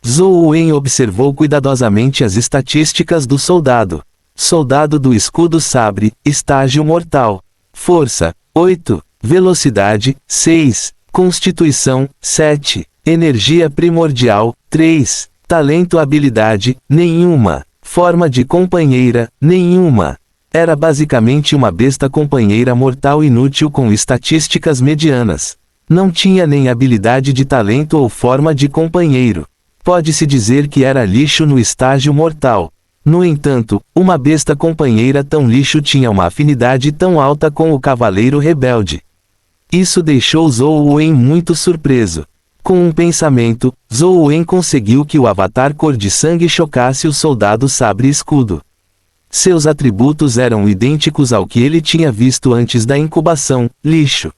Zhou Wen observou cuidadosamente as estatísticas do soldado. Soldado do escudo sabre, estágio mortal. Força, 8. Velocidade, 6. Constituição, 7. Energia primordial, 3. Talento habilidade, nenhuma. Forma de companheira, nenhuma. Era basicamente uma besta companheira mortal inútil com estatísticas medianas. Não tinha nem habilidade de talento ou forma de companheiro. Pode-se dizer que era lixo no estágio mortal. No entanto, uma besta companheira tão lixo tinha uma afinidade tão alta com o cavaleiro rebelde. Isso deixou Zhou Wen muito surpreso. Com um pensamento, Zhou Wen conseguiu que o avatar cor de sangue chocasse o soldado sabre escudo. Seus atributos eram idênticos ao que ele tinha visto antes da incubação, lixo.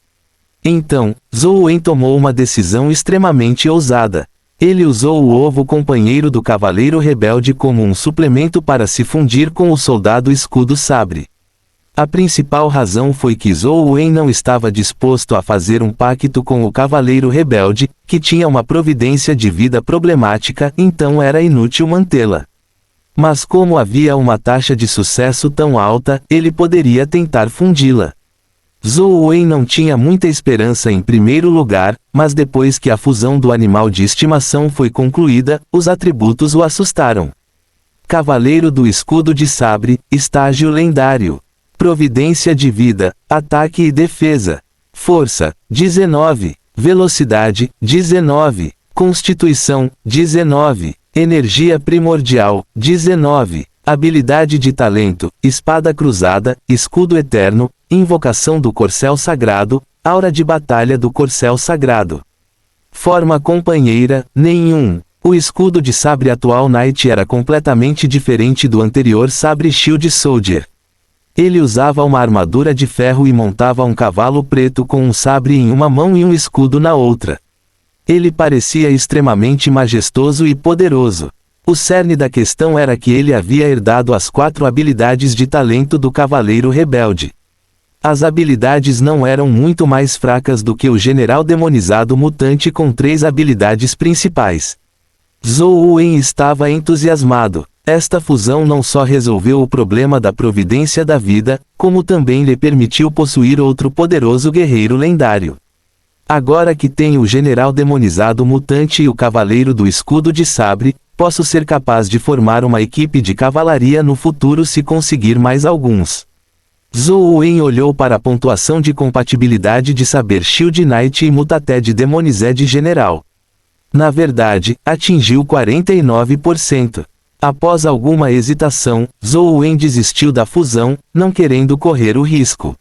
Então, Zhou Wen tomou uma decisão extremamente ousada. Ele usou o ovo companheiro do cavaleiro rebelde como um suplemento para se fundir com o soldado escudo sabre. A principal razão foi que Zhou Wen não estava disposto a fazer um pacto com o cavaleiro rebelde, que tinha uma providência de vida problemática, então era inútil mantê-la. Mas como havia uma taxa de sucesso tão alta, ele poderia tentar fundi-la. Zhou Wen não tinha muita esperança em primeiro lugar, mas depois que a fusão do animal de estimação foi concluída, os atributos o assustaram. Cavaleiro do escudo de sabre, estágio lendário. Providência de vida, ataque e defesa. Força, 19. Velocidade, 19. Constituição, 19. Energia primordial, 19. Habilidade de talento, espada cruzada, escudo eterno, invocação do corcel sagrado, aura de batalha do corcel sagrado. Forma companheira, nenhum. O escudo de sabre atual Knight era completamente diferente do anterior sabre Shield Soldier. Ele usava uma armadura de ferro e montava um cavalo preto com um sabre em uma mão e um escudo na outra. Ele parecia extremamente majestoso e poderoso. O cerne da questão era que ele havia herdado as 4 habilidades de talento do Cavaleiro Rebelde. As habilidades não eram muito mais fracas do que o General Demonizado Mutante com 3 habilidades principais. Zhou Wen estava entusiasmado. Esta fusão não só resolveu o problema da providência da vida, como também lhe permitiu possuir outro poderoso guerreiro lendário. Agora que tenho o General Demonizado Mutante e o Cavaleiro do Escudo de Sabre, posso ser capaz de formar uma equipe de cavalaria no futuro se conseguir mais alguns. Zhou Wen olhou para a pontuação de compatibilidade de Saber Shield Knight e Mutated Demonized General. Na verdade, atingiu 49%. Após alguma hesitação, Zhou Wen desistiu da fusão, não querendo correr o risco.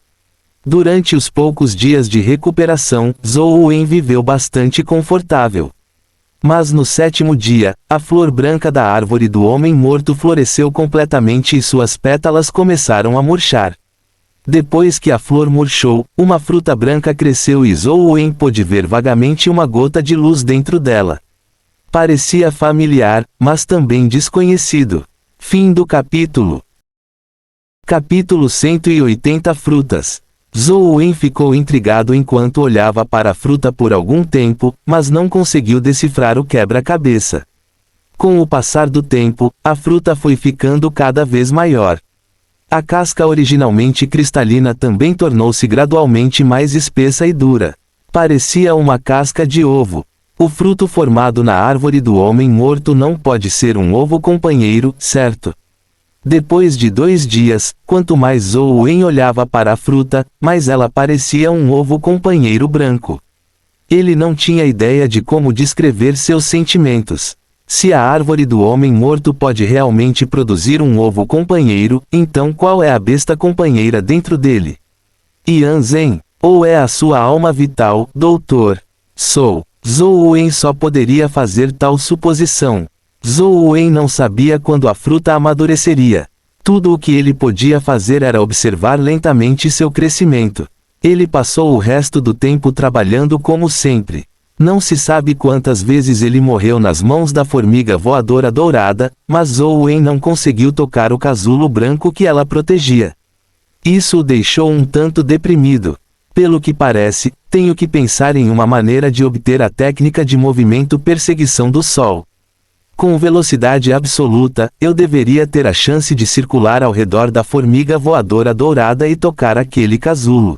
Durante os poucos dias de recuperação, Zhou Wen viveu bastante confortável. Mas no 7º dia, a flor branca da árvore do homem morto floresceu completamente e suas pétalas começaram a murchar. Depois que a flor murchou, uma fruta branca cresceu e Zhou Wen pôde ver vagamente uma gota de luz dentro dela. Parecia familiar, mas também desconhecido. Fim do capítulo. Capítulo 180 Frutas. Zhou Wen ficou intrigado enquanto olhava para a fruta por algum tempo, mas não conseguiu decifrar o quebra-cabeça. Com o passar do tempo, a fruta foi ficando cada vez maior. A casca originalmente cristalina também tornou-se gradualmente mais espessa e dura. Parecia uma casca de ovo. O fruto formado na árvore do homem morto não pode ser um ovo companheiro, certo? Depois de 2 dias, quanto mais Zhou Wen olhava para a fruta, mais ela parecia um ovo companheiro branco. Ele não tinha ideia de como descrever seus sentimentos. Se a árvore do homem morto pode realmente produzir um ovo companheiro, então qual é a besta companheira dentro dele? Yan Zhen? Ou é a sua alma vital, doutor? Zhou Wen só poderia fazer tal suposição. Zhou Wen não sabia quando a fruta amadureceria. Tudo o que ele podia fazer era observar lentamente seu crescimento. Ele passou o resto do tempo trabalhando como sempre. Não se sabe quantas vezes ele morreu nas mãos da formiga voadora dourada, mas Zhou Wen não conseguiu tocar o casulo branco que ela protegia. Isso o deixou um tanto deprimido. Pelo que parece, tenho que pensar em uma maneira de obter a técnica de movimento perseguição do Sol. Com velocidade absoluta, eu deveria ter a chance de circular ao redor da formiga voadora dourada e tocar aquele casulo.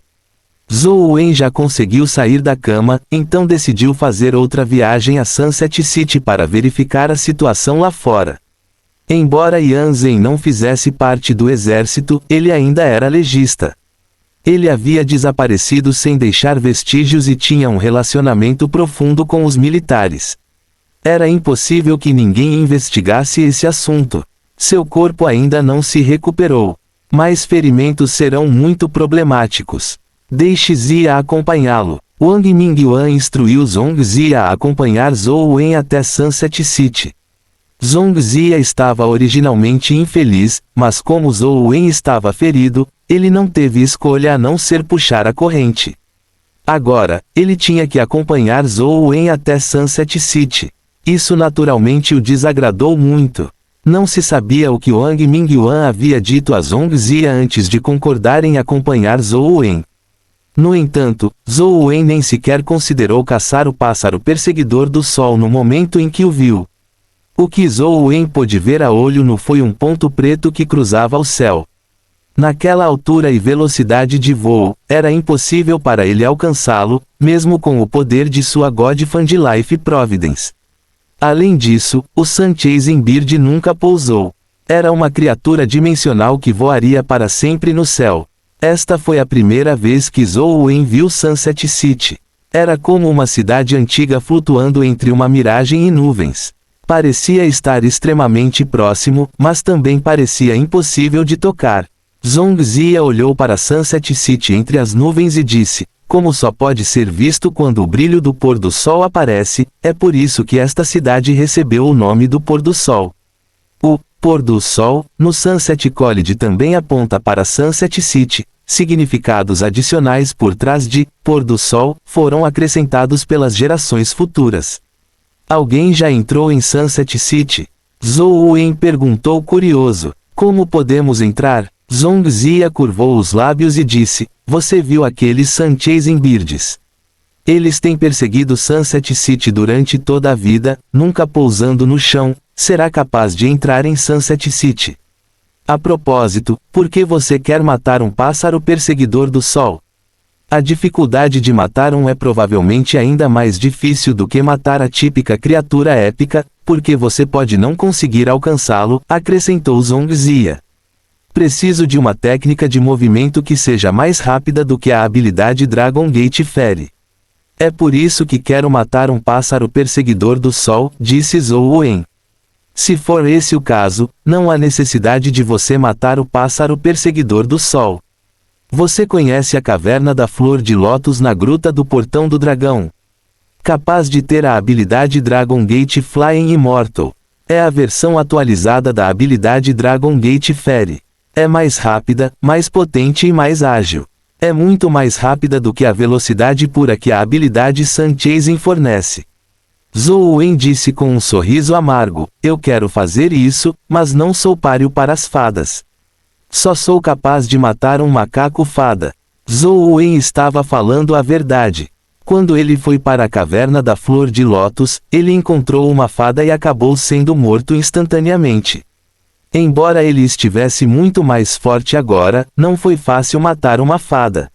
Zhou Wen já conseguiu sair da cama, então decidiu fazer outra viagem a Sunset City para verificar a situação lá fora. Embora Yan Zhen não fizesse parte do exército, ele ainda era legista. Ele havia desaparecido sem deixar vestígios e tinha um relacionamento profundo com os militares. Era impossível que ninguém investigasse esse assunto. Seu corpo ainda não se recuperou. Mais ferimentos serão muito problemáticos. Deixe Zia acompanhá-lo. Wang Mingyuan instruiu Zhongzhi a acompanhar Zhou Wen até Sunset City. Zhongzhi estava originalmente infeliz, mas como Zhou Wen estava ferido, ele não teve escolha a não ser puxar a corrente. Agora, ele tinha que acompanhar Zhou Wen até Sunset City. Isso naturalmente o desagradou muito. Não se sabia o que Wang Mingyuan havia dito a Zhongzhi antes de concordar em acompanhar Zhou Wen. No entanto, Zhou Wen nem sequer considerou caçar o pássaro perseguidor do sol no momento em que o viu. O que Zhou Wen pôde ver a olho nu foi um ponto preto que cruzava o céu. Naquela altura e velocidade de voo, era impossível para ele alcançá-lo, mesmo com o poder de sua Godfund Life Providence. Além disso, o Sun Chasing Bird nunca pousou. Era uma criatura dimensional que voaria para sempre no céu. Esta foi a primeira vez que Zhou Wen viu Sunset City. Era como uma cidade antiga flutuando entre uma miragem e nuvens. Parecia estar extremamente próximo, mas também parecia impossível de tocar. Zhongzia olhou para Sunset City entre as nuvens e disse, como só pode ser visto quando o brilho do pôr do sol aparece, é por isso que esta cidade recebeu o nome do pôr do sol. O pôr do sol, no Sunset College também aponta para Sunset City. Significados adicionais por trás de pôr do sol foram acrescentados pelas gerações futuras. Alguém já entrou em Sunset City? Zhou Wen perguntou curioso. Como podemos entrar? Zhongzia curvou os lábios e disse, você viu aqueles Sun Chasing Birds? Eles têm perseguido Sunset City durante toda a vida, nunca pousando no chão. Será capaz de entrar em Sunset City? A propósito, por que você quer matar um pássaro perseguidor do sol? A dificuldade de matar um é provavelmente ainda mais difícil do que matar a típica criatura épica, porque você pode não conseguir alcançá-lo, acrescentou Zhongzia. Preciso de uma técnica de movimento que seja mais rápida do que a habilidade Dragon Gate Fairy. É por isso que quero matar um pássaro perseguidor do sol, disse Zhou Wen. Se for esse o caso, não há necessidade de você matar o pássaro perseguidor do sol. Você conhece a caverna da flor de lótus na gruta do portão do dragão? Capaz de ter a habilidade Dragon Gate Flying Immortal. É a versão atualizada da habilidade Dragon Gate Fairy. É mais rápida, mais potente e mais ágil. É muito mais rápida do que a velocidade pura que a habilidade Sun Chasing fornece. Zhou Wen disse com um sorriso amargo, eu quero fazer isso, mas não sou páreo para as fadas. Só sou capaz de matar um macaco fada. Zhou Wen estava falando a verdade. Quando ele foi para a caverna da flor de lótus, ele encontrou uma fada e acabou sendo morto instantaneamente. Embora ele estivesse muito mais forte agora, não foi fácil matar uma fada.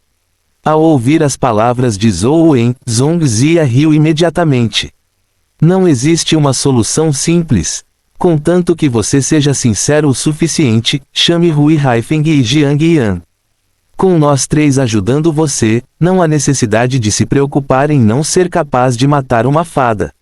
Ao ouvir as palavras de Zhou Wen, Zhongzia riu imediatamente. Não existe uma solução simples. Contanto que você seja sincero o suficiente, chame Hui Haifeng e Jiang Yan. Com nós três ajudando você, não há necessidade de se preocupar em não ser capaz de matar uma fada.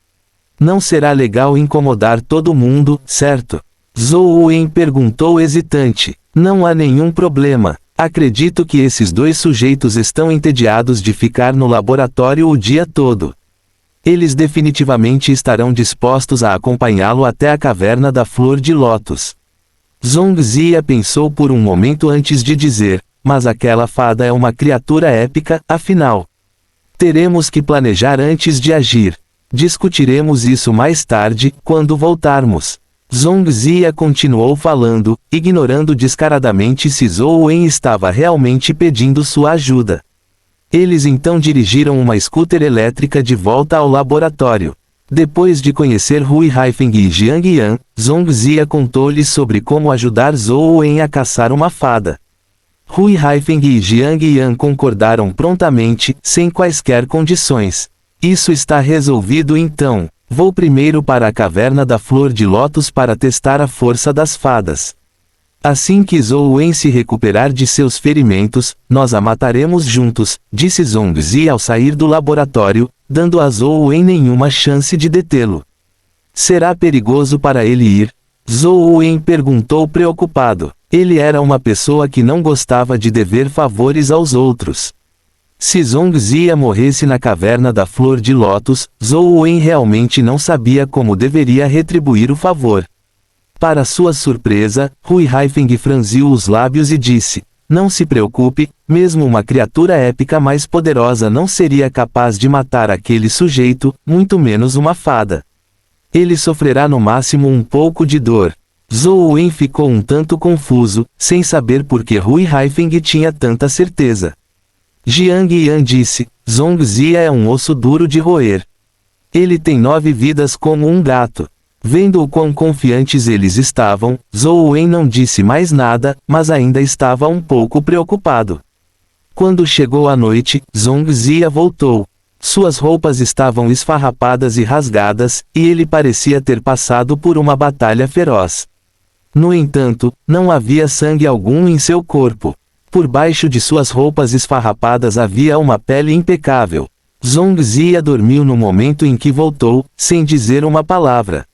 Não será legal incomodar todo mundo, certo? Zhou Wen perguntou hesitante. Não há nenhum problema. Acredito que esses dois sujeitos estão entediados de ficar no laboratório o dia todo. Eles definitivamente estarão dispostos a acompanhá-lo até a caverna da flor de lótus. Zhongzia pensou por um momento antes de dizer, mas aquela fada é uma criatura épica, afinal. Teremos que planejar antes de agir. Discutiremos isso mais tarde, quando voltarmos. Zhongzia continuou falando, ignorando descaradamente se Zhou Wen estava realmente pedindo sua ajuda. Eles então dirigiram uma scooter elétrica de volta ao laboratório. Depois de conhecer Hui Haifeng e Jiang Yan, Zhongzia contou-lhes sobre como ajudar Zhou Wen a caçar uma fada. Hui Haifeng e Jiang Yan concordaram prontamente, sem quaisquer condições. Isso está resolvido então. Vou primeiro para a caverna da flor de lótus para testar a força das fadas. Assim que Zhou Wen se recuperar de seus ferimentos, nós a mataremos juntos, disse Zhongzia ao sair do laboratório, dando a Zhou Wen nenhuma chance de detê-lo. Será perigoso para ele ir? Zhou Wen perguntou preocupado. Ele era uma pessoa que não gostava de dever favores aos outros. Se Zhongzia morresse na caverna da flor de lótus, Zhou Wen realmente não sabia como deveria retribuir o favor. Para sua surpresa, Hui Haifeng franziu os lábios e disse, não se preocupe, mesmo uma criatura épica mais poderosa não seria capaz de matar aquele sujeito, muito menos uma fada. Ele sofrerá no máximo um pouco de dor. Zhou Wen ficou um tanto confuso, sem saber por que Hui Haifeng tinha tanta certeza. Jiang Yan disse, Zhongzia é um osso duro de roer. Ele tem 9 vidas como um gato. Vendo o quão confiantes eles estavam, Zhou Wen não disse mais nada, mas ainda estava um pouco preocupado. Quando chegou a noite, Zhongzia voltou. Suas roupas estavam esfarrapadas e rasgadas, e ele parecia ter passado por uma batalha feroz. No entanto, não havia sangue algum em seu corpo. Por baixo de suas roupas esfarrapadas havia uma pele impecável. Zhongzia dormiu no momento em que voltou, sem dizer uma palavra.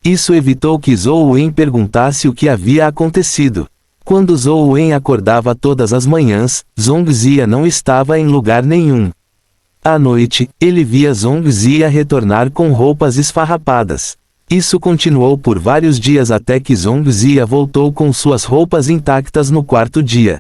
Isso evitou que Zhou Wen perguntasse o que havia acontecido. Quando Zhou Wen acordava todas as manhãs, Zhongzia não estava em lugar nenhum. À noite, ele via Zhongzia retornar com roupas esfarrapadas. Isso continuou por vários dias até que Zhongzia voltou com suas roupas intactas no quarto dia.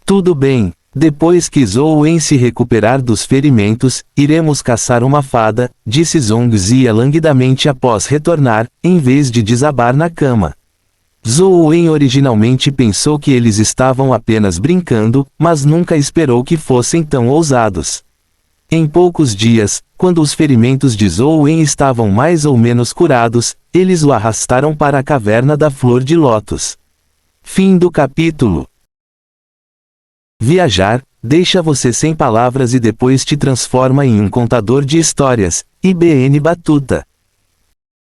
Tudo bem, depois que Zhou Wen se recuperar dos ferimentos, iremos caçar uma fada, disse Zhongzia languidamente após retornar, em vez de desabar na cama. Zhou Wen originalmente pensou que eles estavam apenas brincando, mas nunca esperou que fossem tão ousados. Em poucos dias, quando os ferimentos de Zhou Wen estavam mais ou menos curados, eles o arrastaram para a caverna da Flor de Lótus. Fim do capítulo. Viajar, deixa você sem palavras e depois te transforma em um contador de histórias. IBN Batuta.